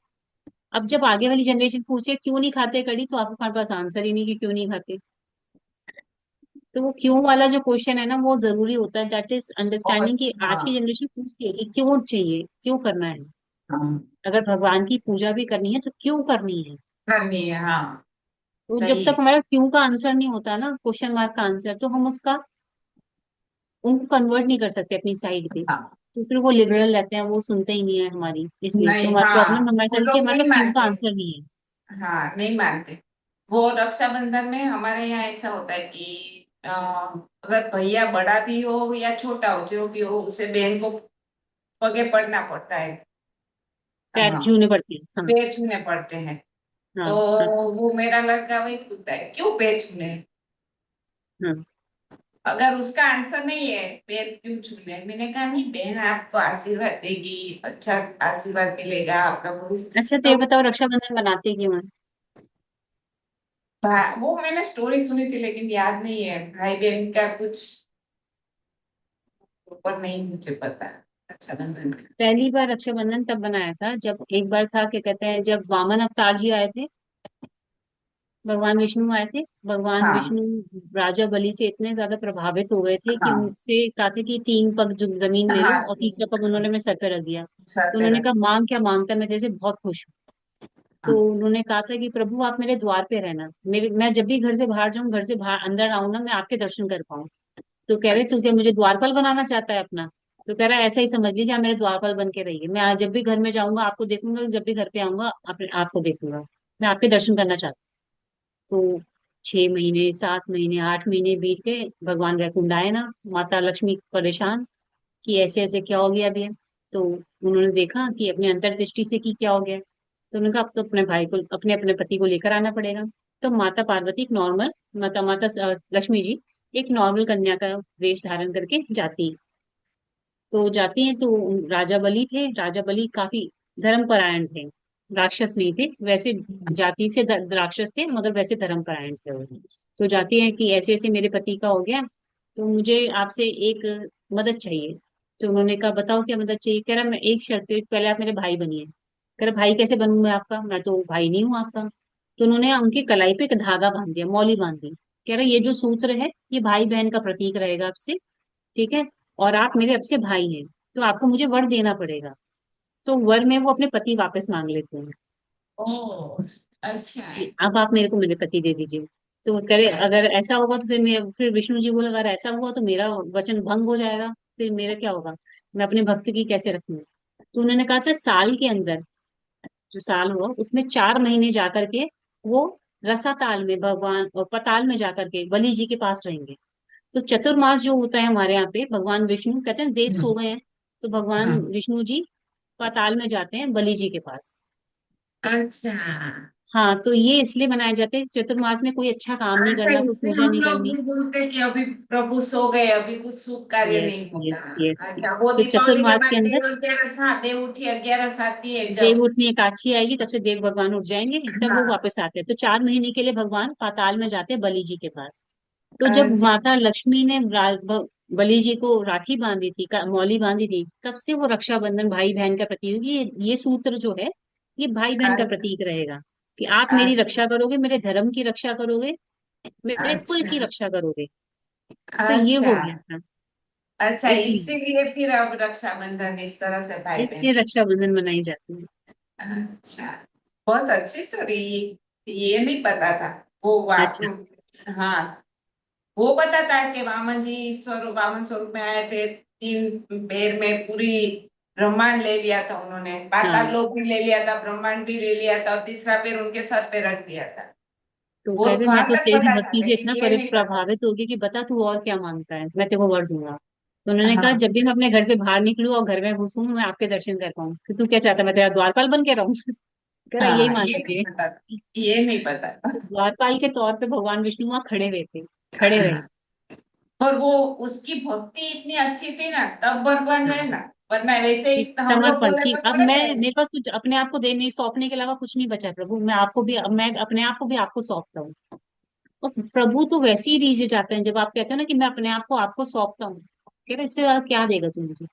अब जब आगे वाली जनरेशन पूछे क्यों नहीं खाते कड़ी, तो आपके पास आंसर ही नहीं कि क्यों नहीं खाते। तो वो क्यों वाला जो क्वेश्चन है ना, वो जरूरी होता है, दैट इज बहुत। अंडरस्टैंडिंग, कि आज की हाँ। जनरेशन पूछती है कि क्यों चाहिए, क्यों करना है। हाँ, अगर भगवान की पूजा भी करनी है तो क्यों करनी है। करनी है। हाँ, तो जब सही तक है। हमारा क्यों का आंसर नहीं होता ना, क्वेश्चन मार्क का आंसर, तो हम उसका उनको कन्वर्ट नहीं कर सकते अपनी साइड पे। हाँ, तो फिर वो लिबरल रहते हैं, वो सुनते ही नहीं है हमारी, इसलिए तो नहीं। हमारी हाँ, प्रॉब्लम हमारे वो साथ है कि लोग हमारे नहीं पास क्यों का मानते। आंसर नहीं है। हाँ, नहीं मानते। वो रक्षाबंधन में हमारे यहाँ ऐसा होता है कि अगर भैया बड़ा भी हो या छोटा हो, जो भी हो, उसे बहन को पगे पड़ना पड़ता है। पैर हाँ, छूने पड़ते हैं, हाँ। पैर छूने पड़ते हैं। हाँ। तो हाँ। वो मेरा लड़का वही पूछता है क्यों पैर छूने। हाँ। अगर उसका आंसर नहीं है पैर क्यों छूने, मैंने कहा नहीं बहन आपको आशीर्वाद देगी, अच्छा आशीर्वाद मिलेगा आपका भविष्य अच्छा, तो ये तो। बताओ रक्षाबंधन बनाते क्यों हैं? वो मैंने स्टोरी सुनी थी लेकिन याद नहीं है, भाई बहन का कुछ ऊपर नहीं मुझे पता। अच्छा, बंधन का। पहली बार रक्षाबंधन तब बनाया था जब एक बार था, क्या कहते हैं, जब वामन अवतार जी आए थे, भगवान विष्णु आए थे। भगवान हाँ, विष्णु राजा बलि से इतने ज्यादा प्रभावित हो गए थे कि हाँ, उनसे कहा था कि 3 पग जमीन ले लो, हाँ। और तीसरा पग उन्होंने मेरे सर पे रख दिया। सर तो पे उन्होंने रख। कहा मांग क्या मांगता, मैं जैसे बहुत खुश हूँ। तो हाँ, उन्होंने कहा था कि प्रभु आप मेरे द्वार पे रहना, मेरे मैं जब भी घर से बाहर जाऊं, घर से बाहर अंदर आऊं ना, मैं आपके दर्शन कर पाऊं। तो कह रहे तू अच्छा। क्या मुझे द्वारपाल बनाना चाहता है अपना। तो कह रहा है ऐसा ही समझ लीजिए, आप मेरे द्वारपाल बन के रहिए, मैं आज जब भी घर में जाऊंगा आपको देखूंगा, जब भी घर पे आऊंगा आपको देखूंगा, मैं आपके दर्शन करना चाहता हूँ। तो 6 महीने, 7 महीने, 8 महीने बीत गए, भगवान वैकुंठ आए ना, माता लक्ष्मी परेशान कि ऐसे ऐसे क्या हो गया अभी है। तो उन्होंने देखा कि अपने अंतर्दृष्टि से कि क्या हो गया, तो उन्होंने कहा अब तो अपने भाई को, अपने अपने पति को लेकर आना पड़ेगा। तो माता पार्वती एक नॉर्मल, माता माता लक्ष्मी जी एक नॉर्मल कन्या का वेश धारण करके जाती। तो जाती हैं तो राजा बलि थे, राजा बलि काफी धर्मपरायण थे, राक्षस नहीं थे वैसे, जाति से राक्षस थे मगर वैसे धर्मपरायण थे वो। तो जाती हैं कि ऐसे ऐसे मेरे पति का हो गया, तो मुझे आपसे एक मदद चाहिए। तो उन्होंने कहा बताओ क्या मदद चाहिए। कह रहा मैं एक शर्त पे, पहले आप मेरे भाई बनिए। कह रहा भाई कैसे बनूं मैं आपका, मैं तो भाई नहीं हूँ आपका। तो उन्होंने उनकी कलाई पे एक धागा बांध दिया, मौली बांध दी। कह रहा ये जो सूत्र है ये भाई बहन का प्रतीक रहेगा आपसे, ठीक है, और आप मेरे अब से भाई हैं, तो आपको मुझे वर देना पड़ेगा। तो वर में वो अपने पति वापस मांग लेते हैं ओ, अच्छा है। कि अब आप मेरे को मेरे पति दे दीजिए। तो वो करे अगर अच्छा। ऐसा होगा तो फिर मैं, फिर विष्णु जी बोले अगर ऐसा हुआ तो मेरा वचन भंग हो जाएगा, फिर मेरा क्या होगा, मैं अपने भक्त की कैसे रखूंगा। तो उन्होंने कहा था साल के अंदर, जो साल हुआ उसमें 4 महीने जाकर के वो रसाताल में भगवान, और पताल में जाकर के बलि जी के पास रहेंगे। तो चतुर्मास जो होता है हमारे यहाँ पे, भगवान विष्णु कहते हैं देव सो गए हैं, तो भगवान हाँ। विष्णु जी पाताल में जाते हैं बलि जी के पास। अच्छा। हाँ, तो ये इसलिए मनाए जाते हैं चतुर्मास में कोई अच्छा काम नहीं अच्छा, करना, कोई इससे पूजा हम नहीं लोग करनी। भी बोलते हैं कि अभी प्रभु सो गए, अभी कुछ शुभ कार्य यस नहीं होता। यस यस अच्छा, यस, वो तो दीपावली के चतुर्मास के बाद अंदर देव 11 देव उठी 11 आती है देव जब। उठनी एकादशी आएगी, तब से देव भगवान उठ जाएंगे, तब वो हाँ। वापस आते हैं। तो 4 महीने के लिए भगवान पाताल में जाते हैं बलि जी के पास। तो जब अच्छा। माता लक्ष्मी ने बलि जी को राखी बांधी थी, मौली बांधी थी, तब से वो रक्षाबंधन भाई बहन का प्रतीक, ये सूत्र जो है ये भाई बहन का प्रतीक रहेगा कि आप मेरी अच्छा। रक्षा करोगे, मेरे धर्म की रक्षा करोगे, मेरे कुल की अच्छा। रक्षा करोगे। तो ये अच्छा। हो गया था, अच्छा, इसलिए इसीलिए फिर अब रक्षाबंधन इस तरह से भाई बहन। इसलिए रक्षाबंधन मनाई जाती है। अच्छा, बहुत अच्छी स्टोरी। ये नहीं पता था। वो आप। अच्छा। हाँ, वो पता था कि वामन जी स्वरूप, वामन स्वरूप में आए थे, 3 पैर में पूरी ब्रह्मांड ले लिया था उन्होंने, पाताल हाँ, लोक भी ले लिया था, ब्रह्मांड भी ले लिया था, और तीसरा पैर उनके सर पे रख दिया था। तो वो कह रहे मैं वहां तो तक तेरी पता था, भक्ति से लेकिन इतना ये नहीं पता प्रभावित हो गई कि बता तू और क्या मांगता है, मैं तेरे को वर दूंगा। तो था। उन्होंने कहा हाँ। जब भी मैं अपने घर से बाहर निकलूं और घर में घुसूं मैं आपके दर्शन कर पाऊं, कि तू क्या चाहता है मैं तेरा द्वारपाल बन के रहूं। कह रहा यही हाँ, मान ये नहीं लीजिए। पता था। ये नहीं पता था। तो द्वारपाल के तौर पे भगवान विष्णु वहां खड़े हुए थे, खड़े रहे। हाँ। और वो, उसकी भक्ति इतनी अच्छी थी ना, तब भगवान हाँ, है ना, वरना वैसे कि ही तो हम लोग समर्पण बोले की तो अब थोड़े मैं, देंगे। मेरे पास कुछ अपने आप को देने सौंपने के अलावा कुछ नहीं बचा है प्रभु, मैं आपको भी, अब मैं अपने आप को भी आपको सौंपता हूँ। और प्रभु तो वैसे ही रीझ जाते हैं जब आप कहते हो ना कि मैं अपने आप को आपको सौंपता हूँ। कह रहे इससे ज्यादा क्या देगा तू मुझे,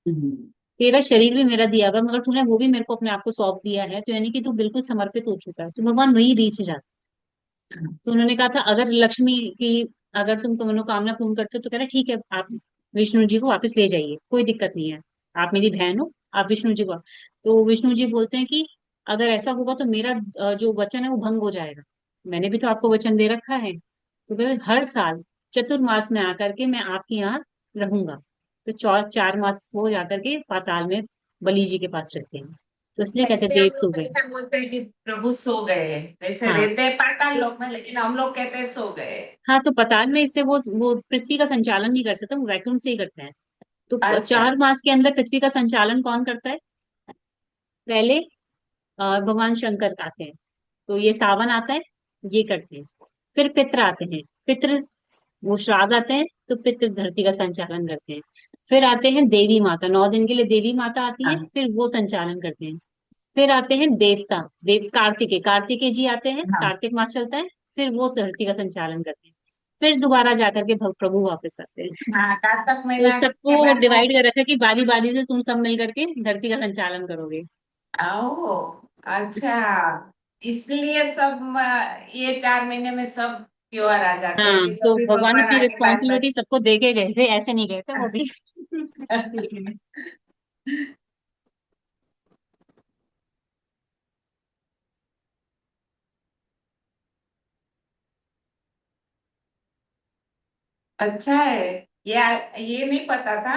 हम्म। तेरा शरीर भी मेरा दिया हुआ है, मगर तूने वो भी मेरे को अपने आप को सौंप दिया है, तो यानी कि तू बिल्कुल समर्पित हो चुका है, तो भगवान वही रीच जाता है। तो उन्होंने कहा था अगर लक्ष्मी की, अगर तुम मनोकामना पूर्ण करते हो तो कह रहे ठीक है, आप विष्णु जी को वापस ले जाइए, कोई दिक्कत नहीं है, आप मेरी बहन हो, आप विष्णु जी को। तो विष्णु जी बोलते हैं कि अगर ऐसा होगा तो मेरा जो वचन है वो भंग हो जाएगा, मैंने भी तो आपको वचन दे रखा है। तो कहते हर साल चतुर्मास में आकर के मैं आपके यहाँ रहूंगा। तो 4 मास वो जाकर के पाताल में बलि जी के पास रहते हैं, तो इसलिए अच्छा, कहते हैं इसलिए हम देव लोग सो तो गए। ऐसा बोलते हैं कि प्रभु सो गए, वैसे हाँ, रहते हैं पाताल लोक में, लेकिन हम लोग कहते हैं सो गए। हाँ, तो पताल में इससे वो पृथ्वी का संचालन नहीं कर सकता, वो वैकुंठ से ही करते हैं। तो अच्छा। 4 मास के अंदर पृथ्वी का संचालन कौन करता है, पहले भगवान शंकर आते हैं, तो ये सावन आता है, ये करते हैं। फिर पितृ आते हैं, पितृ वो श्राद्ध आते हैं, तो पितृ धरती का संचालन करते हैं। फिर आते हैं देवी माता, 9 दिन के लिए देवी माता आती है, हाँ। फिर वो संचालन करते हैं। फिर आते हैं देवता, देव कार्तिकेय, कार्तिकेय जी आते हैं, हाँ। कार्तिक मास चलता है, फिर वो धरती का संचालन करते हैं। फिर दोबारा जाकर के प्रभु वापस आते हैं। हाँ, कार्तक तो महीना के सबको बाद वो। डिवाइड कर रखा है कि बारी बारी से तुम सब मिल करके धरती का संचालन करोगे। आओ। अच्छा, इसलिए सब ये 4 महीने में सब त्योहार आ जाते हैं हाँ, कि तो सभी भगवान भगवान अपनी आगे लाइन रिस्पॉन्सिबिलिटी सबको दे के गए थे, ऐसे नहीं गए थे वो भी। में। अच्छा है। ये नहीं पता था।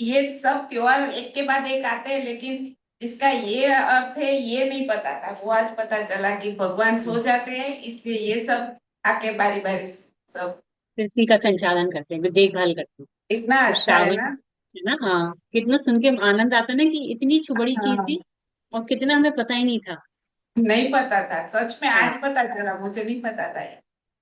ये सब त्योहार एक के बाद एक आते हैं, लेकिन इसका ये अर्थ है ये नहीं पता था। वो आज पता चला कि भगवान सो जाते हैं, इसलिए ये सब आके बारी बारी सब। पृथ्वी का संचालन करते हैं, देखभाल करते हैं। इतना तो अच्छा है श्रावण ना। है ना, हाँ, कितना सुन के आनंद आता है ना कि इतनी बड़ी चीज थी हाँ, और कितना हमें पता ही नहीं था। नहीं पता था सच में, हाँ। आज पता चला, मुझे नहीं पता था ये।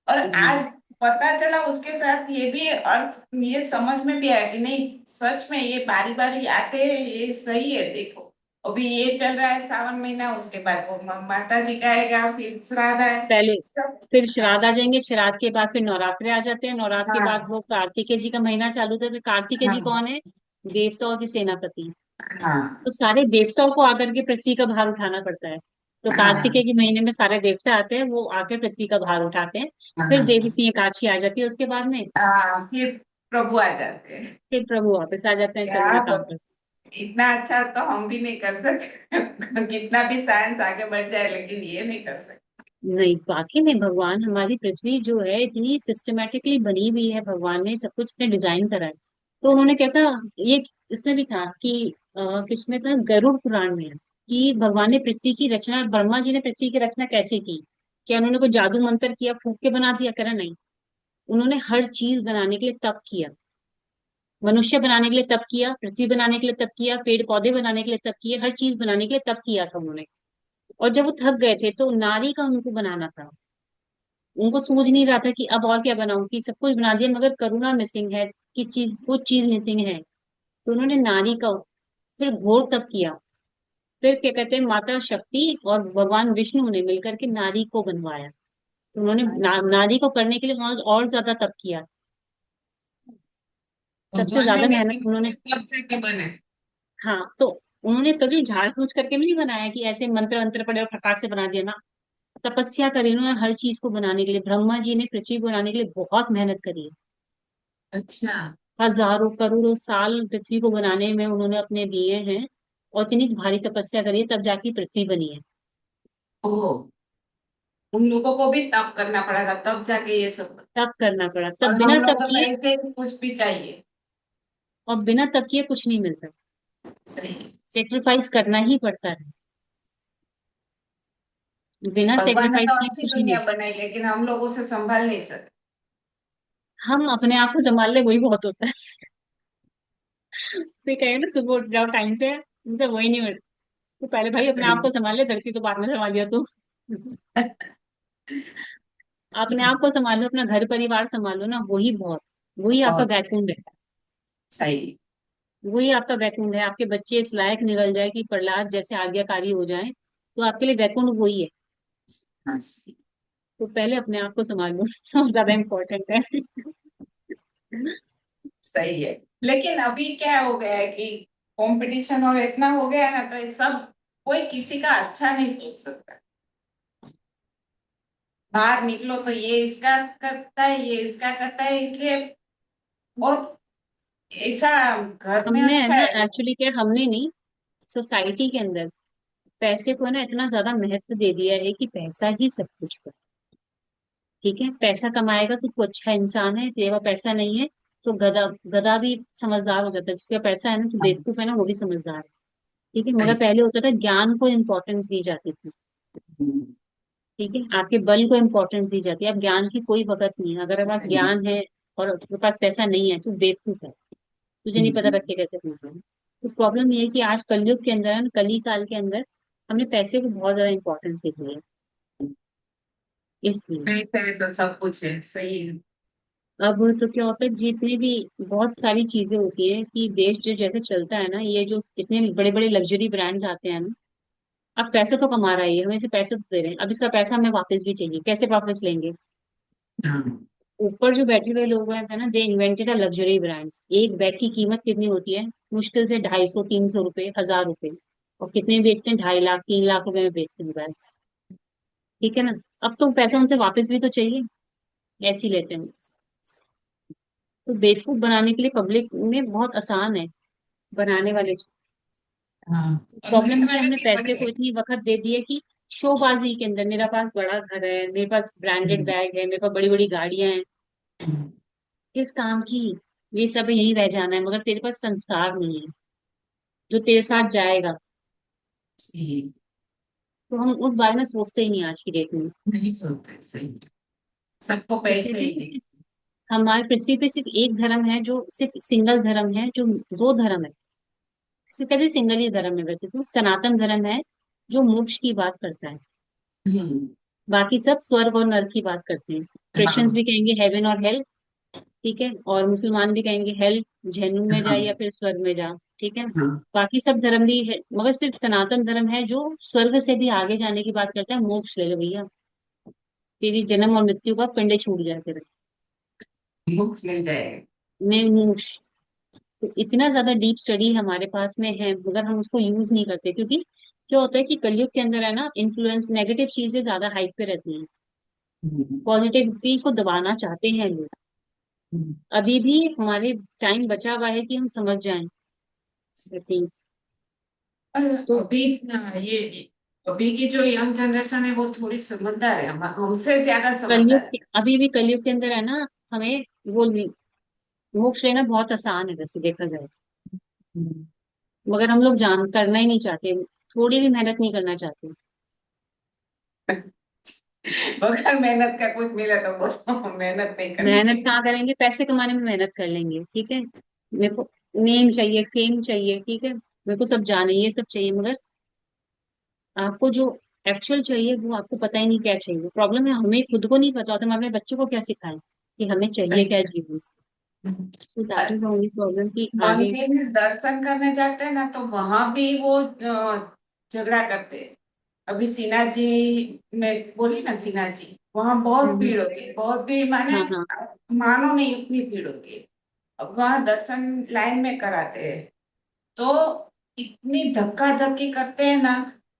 और हम्म। आज पता चला उसके साथ ये भी अर्थ, ये समझ में भी आया कि नहीं, सच में ये बारी बारी आते हैं, ये सही है। देखो अभी ये चल रहा है सावन महीना, उसके बाद वो माता जी का आएगा, फिर श्राद्ध है पहले सब। फिर श्राद्ध आ जाएंगे, श्राद्ध के बाद फिर नवरात्रे आ जाते हैं, नवरात्र के बाद हाँ वो कार्तिकेय जी का महीना चालू होता है। तो कार्तिकेय जी हाँ कौन है? देवताओं के सेनापति। हाँ तो सारे देवताओं को आकर के पृथ्वी का भार उठाना पड़ता है। तो कार्तिकेय हाँ के महीने में सारे देवता आते हैं, वो आकर पृथ्वी का भार उठाते हैं। फिर हाँ देवी एकादशी आ जाती है उसके बाद में। हाँ, फिर प्रभु आ जाते हैं। फिर प्रभु वापस आ जाते हैं, चलो क्या जी काम पर। इतना अच्छा तो हम भी नहीं कर सकते। कितना भी साइंस आगे बढ़ जाए, लेकिन ये नहीं कर सकते। नहीं, वाकई में भगवान, हमारी पृथ्वी जो है इतनी सिस्टमेटिकली बनी हुई है, भगवान ने सब कुछ इतने डिजाइन करा है। तो उन्होंने कैसा, ये इसमें भी था कि किसमें था, गरुड़ पुराण में है कि भगवान ने पृथ्वी की रचना, ब्रह्मा जी ने पृथ्वी की रचना कैसे की। क्या उन्होंने कोई जादू मंत्र किया, फूक के बना दिया? करा नहीं। उन्होंने हर चीज बनाने के लिए तप किया। मनुष्य बनाने के लिए तप किया, पृथ्वी बनाने के लिए तप किया, पेड़ पौधे बनाने के लिए तप किया, हर चीज बनाने के लिए तप किया था उन्होंने। और जब वो थक गए थे तो नारी का उनको बनाना था। उनको सूझ नहीं रहा था कि अब और क्या बनाऊं, कि सब कुछ बना दिया मगर करुणा मिसिंग है, किस चीज, कुछ चीज मिसिंग है। तो उन्होंने नारी का फिर घोर तप किया। फिर क्या कहते हैं, माता शक्ति और भगवान विष्णु ने मिलकर के नारी को बनवाया। तो उन्होंने नारी को करने के लिए और ज्यादा तप किया। सबसे भगवान ने ज्यादा मेहनत लेकिन उन्होंने। कब से के बने। हाँ, तो उन्होंने कभी झाड़ फूक करके भी नहीं बनाया कि ऐसे मंत्र वंत्र पड़े और फटाक से बना दिया ना। तपस्या करी उन्होंने हर चीज को बनाने के लिए। ब्रह्मा जी ने पृथ्वी को बनाने के लिए बहुत मेहनत करी है। अच्छा। हजारों करोड़ों साल पृथ्वी को बनाने में उन्होंने अपने दिए हैं। और इतनी भारी तपस्या करी है, तब जाके पृथ्वी बनी है। ओ, उन लोगों को भी तप करना पड़ा था तब जाके ये सब। तब करना पड़ा, और तब बिना हम तप लोगों को किए। ऐसे ही कुछ भी चाहिए। और बिना तप किए कुछ नहीं मिलता। सही है। सेक्रीफाइस करना ही पड़ता है। बिना भगवान ने सेक्रीफाइस तो किए अच्छी कुछ नहीं दुनिया मिलता। बनाई, लेकिन हम लोग उसे संभाल नहीं सकते। हम अपने आप को संभाल ले, वही बहुत होता है। फिर कहे ना सुबह उठ जाओ टाइम से, उनसे वही नहीं उठ। तो पहले भाई अपने आप सही। को संभाल ले, धरती तो बाद में संभालिया तू। अपने आप को संभालो, अपना घर परिवार संभालो ना, वही बहुत, वही आपका बहुत वैकुंठ है। सही। वही आपका वैकुंठ है। आपके बच्चे इस लायक निकल जाए कि प्रहलाद जैसे आज्ञाकारी हो जाए, तो आपके लिए वैकुंठ वही है। हाँ, सही। तो पहले अपने आप को संभालो। बहुत ज्यादा इम्पोर्टेंट है। सही है। लेकिन अभी क्या हो गया है कि कंपटीशन और इतना हो गया है ना, तो ये सब कोई किसी का अच्छा नहीं सोच सकता। बाहर निकलो तो ये इसका करता है, ये इसका करता है, इसलिए बहुत ऐसा घर में हमने है अच्छा ना, है। एक्चुअली क्या, हमने नहीं, सोसाइटी के अंदर पैसे को ना इतना ज्यादा महत्व दे दिया है कि पैसा ही सब कुछ है। ठीक है, पैसा कमाएगा तो तू अच्छा इंसान है, तेरा पैसा नहीं है तो गधा, गधा भी समझदार हो जाता है। जिसका पैसा है ना तो हाँ, बेवकूफ है ना, वो भी समझदार है। ठीक है, मगर सही। पहले होता था ज्ञान को इम्पोर्टेंस दी जाती थी। हम्म, ठीक है, आपके बल को इम्पोर्टेंस दी जाती है। अब ज्ञान की कोई वकत नहीं है। अगर आपके पास सही। ज्ञान है और आपके पास पैसा नहीं है तो बेवकूफ है। तुझे नहीं पता हम्म, पैसे कैसे कमाना है। तो प्रॉब्लम ये है कि आज कलयुग के अंदर है ना, कली काल के अंदर हमने पैसे को बहुत ज्यादा इंपॉर्टेंस दे दी है। इसलिए पैसे है तो सब कुछ है, सही है। अब तो क्या होता है, जितनी भी बहुत सारी चीजें होती है कि देश जो जैसे चलता है ना, ये जो इतने बड़े बड़े लग्जरी ब्रांड्स आते हैं ना, अब पैसे तो कमा रहा है ये, हमें इसे पैसे तो दे रहे हैं, अब इसका पैसा हमें वापस भी चाहिए। कैसे वापस लेंगे? हाँ, ऊपर जो बैठे हुए लोग हैं ना, दे इन्वेंटेड अ लग्जरी ब्रांड्स। एक बैग की कीमत कितनी होती है? मुश्किल से 250, 300 रुपए, 1000 रुपए। और कितने बेचते हैं? 2.5 लाख, 3 लाख रुपए में बेचते हैं बैग्स। ठीक है ना। अब तो पैसा उनसे वापस भी तो चाहिए, ऐसे ही लेते हैं। तो बेवकूफ बनाने के लिए पब्लिक में बहुत आसान है, बनाने वाले। हाँ। और प्रॉब्लम बनने ये है, वाले हमने भी पैसे बड़े को हैं। इतनी वक्त दे दी है कि शोबाजी के अंदर, मेरे पास बड़ा घर है, मेरे पास ब्रांडेड हम्म, बैग है, मेरे पास बड़ी बड़ी गाड़ियां हैं, हम्म, किस काम की? ये सब यहीं रह जाना है, मगर तेरे पास संस्कार नहीं है जो तेरे साथ जाएगा। सही। तो हम उस बारे में सोचते ही नहीं आज की डेट में। नहीं सोते, सही। सबको तो पैसे कहते हैं ही कि नहीं। हमारे पृथ्वी पे सिर्फ एक धर्म है जो सिर्फ सिंगल धर्म है, जो दो धर्म है, सिर्फ कहते सिंगल ही धर्म है वैसे तो, सनातन धर्म है, जो मोक्ष की बात करता है। हम्म। बाकी सब स्वर्ग और नरक की बात करते हैं। क्रिश्चियंस हाँ भी कहेंगे हेवन और हेल, ठीक है, और मुसलमान भी कहेंगे हेल, जहन्नुम में जा हाँ या फिर स्वर्ग में जा, ठीक है। हाँ। बाकी सब धर्म भी है, मगर सिर्फ सनातन धर्म है जो स्वर्ग से भी आगे जाने की बात करता है, मोक्ष ले लो भैया, तेरी जन्म और मृत्यु का पिंड छूट जाए तेरा, बुक्स मिल जाएगा। मैं मोक्ष। तो इतना ज्यादा डीप स्टडी हमारे पास में है, मगर हम उसको यूज नहीं करते, क्योंकि क्या होता है कि कलयुग के अंदर है ना, इन्फ्लुएंस नेगेटिव चीजें ज्यादा हाइप पे रहती हैं, हम्म, पॉजिटिविटी को दबाना चाहते हैं लोग। हम्म। अभी भी हमारे टाइम बचा हुआ है कि हम समझ जाएं थिंग्स। पर तो अभी ना ये अभी की जो यंग जनरेशन है वो थोड़ी समझदार है, हमसे ज्यादा समझदार है। अभी भी कलयुग के अंदर है ना, हमें वो मोक्ष लेना बहुत आसान है वैसे देखा जाए, हम्म। मगर हम लोग जान करना ही नहीं चाहते, थोड़ी भी मेहनत नहीं करना चाहते। अगर मेहनत का कुछ मिले तो बोलो, मेहनत नहीं मेहनत करनी। कहाँ करेंगे, पैसे कमाने में मेहनत कर लेंगे, ठीक है। मेरे को नेम चाहिए, फेम चाहिए, ठीक है, मेरे को सब जाने ये सब चाहिए, मगर आपको जो एक्चुअल चाहिए वो आपको पता ही नहीं क्या चाहिए। प्रॉब्लम है हमें खुद को नहीं पता होता, हम अपने बच्चों को क्या सिखाएं कि हमें चाहिए सही क्या है। जीवन से। तो दैट इज ओनली प्रॉब्लम कि आगे। मंदिर में दर्शन करने जाते हैं ना तो वहां भी वो झगड़ा करते हैं। अभी सीना जी, मैं बोली ना सीना जी, वहां बहुत हम्म, भीड़ होती है, बहुत भीड़ माने हाँ हाँ। मानो नहीं उतनी भीड़ होती है। अब वहां दर्शन लाइन में कराते हैं तो इतनी धक्का धक्की करते हैं ना।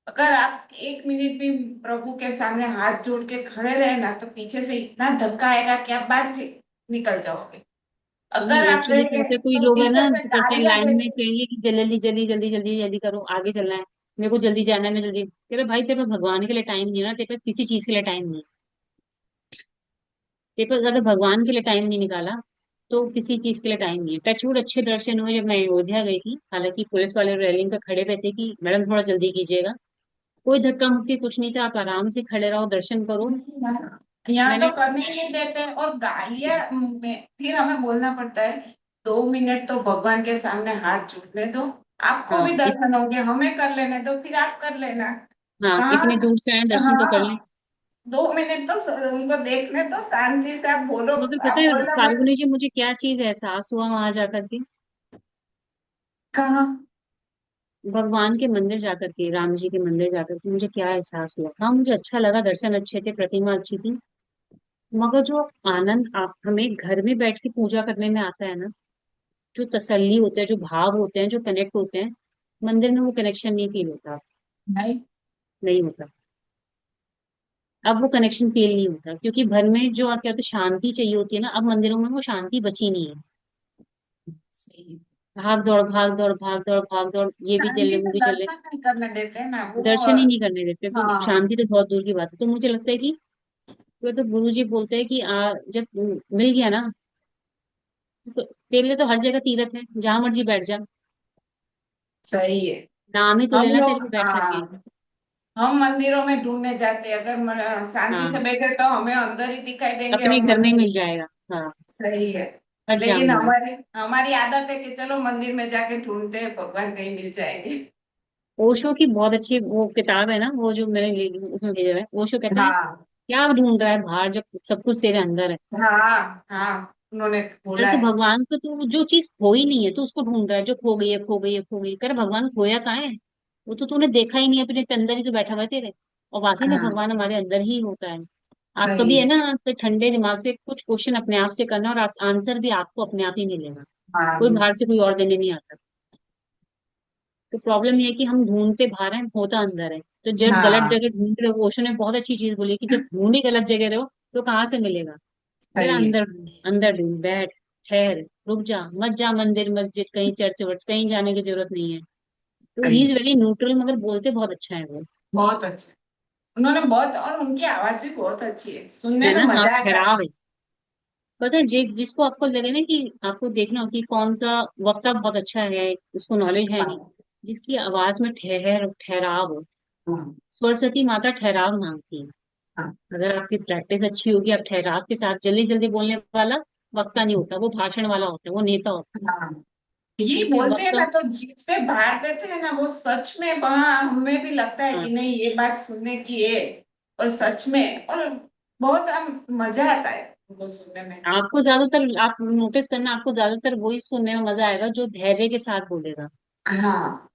अगर आप 1 मिनट भी प्रभु के सामने हाथ जोड़ के खड़े रहे ना तो पीछे से इतना धक्का आएगा कि आप बाहर फिर निकल जाओगे। अगर नहीं आप एक्चुअली रह क्या गए होता है, कोई तो लोग है ना पीछे से तो करते हैं तालियां लाइन में, देते। चाहिए कि जल्दी जल्दी जल्दी जल्दी जल्दी करो, आगे चलना है, मेरे को जल्दी जाना है, मैं जल्दी, तेरे भाई तेरे पास भगवान के लिए टाइम नहीं है ना, तेरे पास किसी चीज के लिए टाइम नहीं है। तेरे पास अगर भगवान के लिए टाइम नहीं निकाला तो किसी चीज के लिए टाइम नहीं है। टचवुड अच्छे दर्शन हुए जब मैं अयोध्या गई थी, हालांकि पुलिस वाले रेलिंग पे खड़े रहते कि मैडम थोड़ा जल्दी कीजिएगा, कोई धक्का मुक्की कुछ नहीं था, आप आराम से खड़े रहो, दर्शन करो। यहाँ तो मैंने करने ही नहीं देते और गालियां में फिर हमें बोलना पड़ता है। 2 मिनट तो भगवान के सामने हाथ जोड़ने दो, आपको हाँ भी दर्शन होंगे, हमें कर लेने दो, फिर आप कर लेना। हाँ, कहाँ। इतने दूर से आए दर्शन तो कर लें। हाँ, 2 मिनट तो उनको देखने दो, शांति से आप बोलो। मगर पता आप है बोलना मैं फाल्गुनी जी, मुझे क्या चीज एहसास हुआ वहां जाकर के, कहाँ। भगवान के मंदिर जाकर के, राम जी के मंदिर जाकर के मुझे क्या एहसास हुआ। हाँ मुझे अच्छा लगा, दर्शन अच्छे थे, प्रतिमा अच्छी थी, मगर जो आनंद आप हमें घर में बैठ के पूजा करने में आता है ना, जो तसल्ली होता है, जो भाव होते हैं, जो कनेक्ट होते हैं, मंदिर में वो कनेक्शन नहीं फील होता, नहीं। नहीं होता। अब वो कनेक्शन फील नहीं होता, क्योंकि घर में जो क्या होता है, शांति चाहिए होती है ना, अब मंदिरों में वो शांति बची नहीं है। सही। भाग दौड़ भाग दौड़ भाग दौड़ भाग दौड़, ये भी चल रहे शांति वो से भी चल रहे, दर्शन नहीं करने देते हैं ना वो। दर्शन ही नहीं करने देते, तो हाँ। शांति तो बहुत दूर की बात है। तो मुझे लगता है कि तो गुरु जी बोलते हैं कि जब मिल गया ना, तो तेरे लिए तो हर जगह तीर्थ है, जहां मर्जी बैठ जा, सही है। नाम ही तो हम लेना तेरे लोग को बैठ करके। हाँ, हम मंदिरों में ढूंढने जाते हैं, अगर शांति से हाँ, बैठे तो हमें अंदर ही दिखाई देंगे अपने और घर में ही मंदिर। मिल जाएगा। हाँ, सही है। हट जा लेकिन अंदर। हमारी हमारी आदत है कि चलो मंदिर में जाके ढूंढते हैं, भगवान कहीं मिल जाएंगे। ओशो की बहुत अच्छी वो किताब है ना, वो जो मैंने उसमें भेजा हुआ है, ओशो कहता है हाँ क्या ढूंढ रहा है बाहर जब सब कुछ तेरे अंदर है। हाँ हाँ, उन्होंने अरे बोला तो है। भगवान को, तो जो चीज खो ही नहीं है तो उसको ढूंढ रहा है, जो खो गई है खो गई है खो गई है, कर भगवान खोया कहाँ है, वो तो तूने देखा ही नहीं, अपने अंदर ही तो बैठा हुआ है तेरे। और वाकई में हाँ भगवान हमारे अंदर ही होता है। आप सही कभी है है। ना तो ठंडे दिमाग से कुछ क्वेश्चन अपने आप से करना, और आंसर भी आपको अपने आप ही मिलेगा, हाँ कोई बाहर से कोई और देने नहीं आता। तो प्रॉब्लम ये है कि हम ढूंढते बाहर हैं, होता अंदर है। तो जब गलत हाँ जगह ढूंढ रहे हो, ओशो ने बहुत अच्छी चीज बोली कि जब ढूंढ ही गलत जगह रहे हो तो कहाँ से मिलेगा। तेरा सही है। अंदर ढूंढ, अंदर ढूंढ, बैठ, ठहर, रुक जा, मत जा मंदिर मस्जिद कहीं चर्च वर्च कहीं जाने की जरूरत नहीं है। तो ही सही इज है। वेरी न्यूट्रल, मगर बोलते बहुत अच्छा है वो, बहुत अच्छा। उन्होंने बहुत, और उनकी आवाज भी बहुत अच्छी है, सुनने है में ना। हाँ, मजा आता है। ठहराव है। पता है जिसको आपको लगे ना कि आपको देखना हो कि कौन सा वक्ता बहुत अच्छा है, उसको नॉलेज है नहीं, हाँ जिसकी आवाज में ठहराव हो। हाँ। सरस्वती माता ठहराव मांगती है, हाँ अगर आपकी प्रैक्टिस अच्छी होगी, आप ठहराव के साथ, जल्दी जल्दी बोलने वाला वक्ता नहीं होता, वो भाषण वाला होता है, वो नेता होता हाँ, है। ये लेकिन बोलते हैं वक्त, ना, तो जिसपे भार देते हैं ना वो सच में वहां हमें भी लगता है हाँ, कि नहीं ये बात सुनने की है। और सच में, और बहुत मजा आता है उनको सुनने में। आपको ज्यादातर, आप नोटिस करना, आपको ज्यादातर वही सुनने में मजा आएगा जो धैर्य के साथ बोलेगा। हाँ,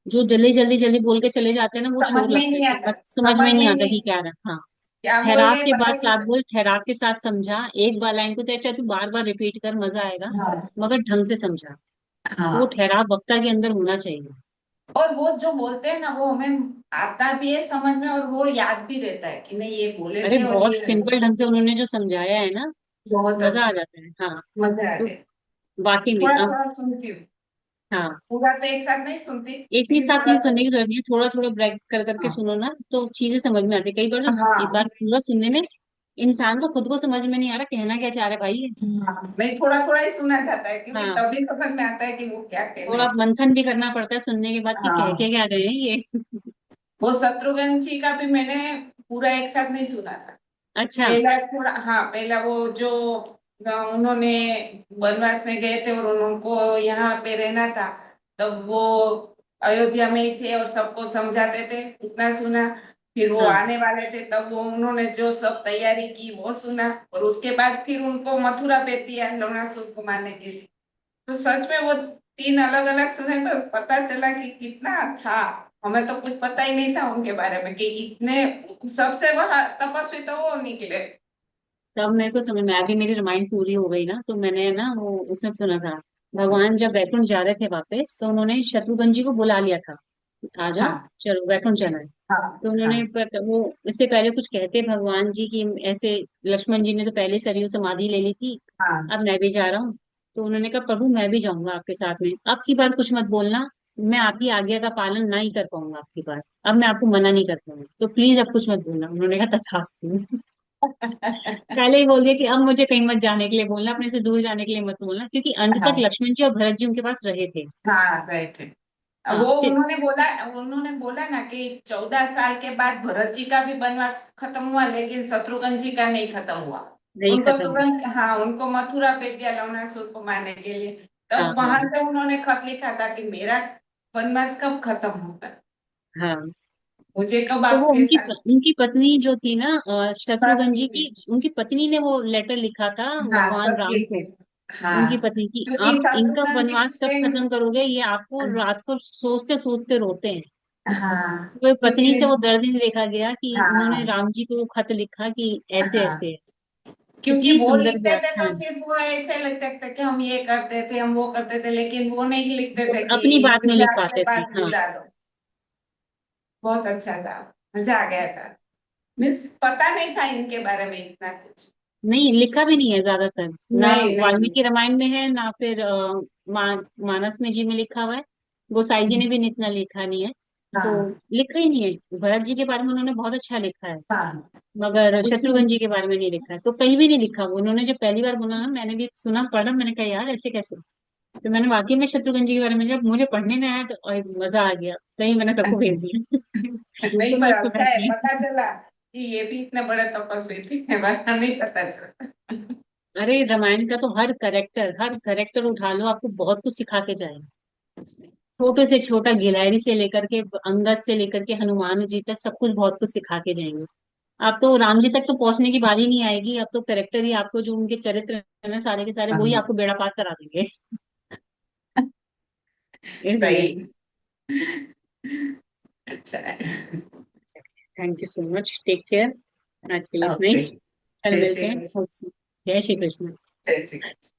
जो जल्दी जल्दी जल्दी बोल के चले जाते हैं ना, वो समझ शोर में ही लगता है, नहीं फिर आता, समझ में समझ नहीं में आता कि नहीं क्या रहा। हाँ, क्या बोल ठहराव रहे हैं, के बाद पता ही नहीं साथ चलता। बोल, ठहराव के साथ समझा, एक बार लाइन को तो अच्छा तू बार बार रिपीट कर, मजा आएगा, हाँ मगर ढंग से समझा। वो हाँ, ठहराव वक्ता के अंदर होना चाहिए। और वो जो बोलते हैं ना वो हमें आता भी है समझ में, और वो याद भी रहता है कि नहीं ये बोले अरे थे और बहुत ये सिंपल ढंग से उन्होंने जो समझाया है ना, बहुत मजा आ अच्छा, जाता है। हाँ, मजा आ तो गया। वाकई में थोड़ा अब, थोड़ा सुनती हूँ, हाँ, पूरा तो एक साथ नहीं सुनती, एक ही लेकिन साथ थोड़ा नहीं सुनने थोड़ा। की जरूरत नहीं है, थोड़ा थोड़ा ब्रेक कर करके हाँ सुनो ना, तो चीजें समझ में आती है। कई बार तो एक हाँ बार पूरा सुनने में इंसान को खुद को समझ में नहीं आ रहा कहना क्या चाह रहा है भाई ये। हाँ, नहीं थोड़ा थोड़ा ही सुना जाता है, क्योंकि हाँ, तभी समझ में आता है कि वो क्या कहना थोड़ा है। मंथन भी करना पड़ता है सुनने के बाद कि कह के हाँ, क्या गए हैं ये। वो शत्रुघ्न जी का भी मैंने पूरा एक साथ नहीं सुना था। अच्छा, पहला थोड़ा, हाँ पहला वो जो उन्होंने वनवास में गए थे और उनको यहाँ पे रहना था, तब वो अयोध्या में ही थे और सबको समझाते थे, उतना सुना। फिर वो हाँ आने वाले थे तब वो उन्होंने जो सब तैयारी की वो सुना, और उसके बाद फिर उनको मथुरा भेज दिया लवणासुर को मारने के लिए। तो सच में वो तीन अलग अलग सुने तो पता चला कि कितना था। हमें तो कुछ पता ही नहीं था उनके बारे में कि इतने, सबसे वह तपस्वी तो वो निकले। तब मेरे को समझ में आ गई, मेरी रामायण पूरी हो गई ना, तो मैंने ना वो उसमें सुना था, भगवान जब वैकुंठ जा रहे थे वापस, तो उन्होंने शत्रुघ्न जी को बुला लिया था, आ जाओ, हाँ चलो वैकुंठ जाना है। हाँ तो उन्होंने हाँ वो इससे पहले कुछ कहते भगवान जी की ऐसे, लक्ष्मण जी ने तो पहले सरयू समाधि ले ली थी, हाँ अब मैं भी जा रहा हूँ। तो उन्होंने कहा प्रभु मैं भी जाऊंगा आपके साथ में, अब की बार कुछ मत बोलना, मैं आपकी आज्ञा का पालन ना ही कर पाऊंगा आपकी बार, अब मैं आपको मना नहीं कर पाऊंगा, तो प्लीज अब कुछ मत बोलना। उन्होंने कहा तथास्तु। पहले ही बोल दिया कि अब मुझे कहीं मत जाने के लिए बोलना, अपने से दूर जाने के लिए मत बोलना, क्योंकि अंत तक हाँ लक्ष्मण जी और भरत जी उनके पास रहे थे। हाँ, राइट है। अब हाँ, वो उन्होंने बोला ना कि 14 साल के बाद भरत जी का भी वनवास खत्म हुआ, लेकिन शत्रुघ्न जी का नहीं खत्म हुआ। नहीं उनको खत्म। तुरंत, हाँ उनको मथुरा भेज दिया लवणासुर को मारने के लिए। हाँ तब वहां हाँ से उन्होंने खत लिखा था कि मेरा वनवास कब खत्म होगा, हाँ। मुझे कब तो वो आपके उनकी साथ उनकी पत्नी जो थी ना, साथ शत्रुघ्न जी की, मिलना। उनकी पत्नी ने वो लेटर लिखा था हाँ भगवान तब राम को। लिखे। हाँ, उनकी पत्नी की, क्योंकि आप इनका शत्रुघ्न जी वनवास उस कब टाइम, खत्म करोगे, ये आपको रात को सोचते सोचते रोते हैं। हाँ तो क्योंकि, पत्नी से वो दर्द नहीं देखा गया कि उन्होंने हाँ राम जी को खत लिखा कि ऐसे हाँ, ऐसे है। क्योंकि कितनी वो सुंदर लिखते थे तो व्याख्या है। सिर्फ वो ऐसे लगता था कि हम ये करते थे, हम वो करते थे, लेकिन वो नहीं लिखते वो थे कि अपनी बात नहीं लिख इंतजार के पाते थे। बाद हाँ, बुला लो। बहुत अच्छा था, मजा आ गया था। मीन्स पता नहीं था इनके बारे में इतना कुछ। नहीं लिखा भी नहीं है ज्यादातर, ना नहीं नहीं। वाल्मीकि रामायण में है, ना फिर मानस में जी में लिखा हुआ है, गोसाई जी ने भी इतना लिखा नहीं है। तो हाँ लिखा ही नहीं है। भरत जी के बारे में उन्होंने बहुत अच्छा लिखा है, हाँ, मगर शत्रुघ्न उसमें जी के बारे में नहीं लिखा है, तो कहीं भी नहीं लिखा। वो उन्होंने जब पहली बार बोला ना, मैंने भी सुना पढ़ा, मैंने कहा यार ऐसे कैसे। तो मैंने वाकई में शत्रुघ्न जी के बारे में, जब मुझे पढ़ने में आया तो मजा आ गया, कहीं मैंने सबको भेज दिया। नहीं, सुनो पर इसको अच्छा पढ़ है, के। पता चला कि ये भी इतने बड़े तपस्वी थे, वरना नहीं पता चला। अरे रामायण का तो हर करेक्टर उठा लो, आपको बहुत कुछ सिखा के जाएगा। छोटे से छोटा, गिलहरी से लेकर के अंगद से लेकर के हनुमान जी तक, सब कुछ बहुत कुछ सिखा के जाएंगे। आप तो राम जी तक तो पहुंचने की बारी नहीं आएगी, अब तो करेक्टर ही आपको, जो उनके चरित्र है ना सारे के सारे, वही हाँ, आपको बेड़ा पार करा देंगे। इसलिए सही, अच्छा है। Thank you so much, take care. आज के लिए इतना ही, ओके, कल जय मिलते श्री हैं। कृष्ण। जय श्री कृष्ण। जय श्री कृष्ण।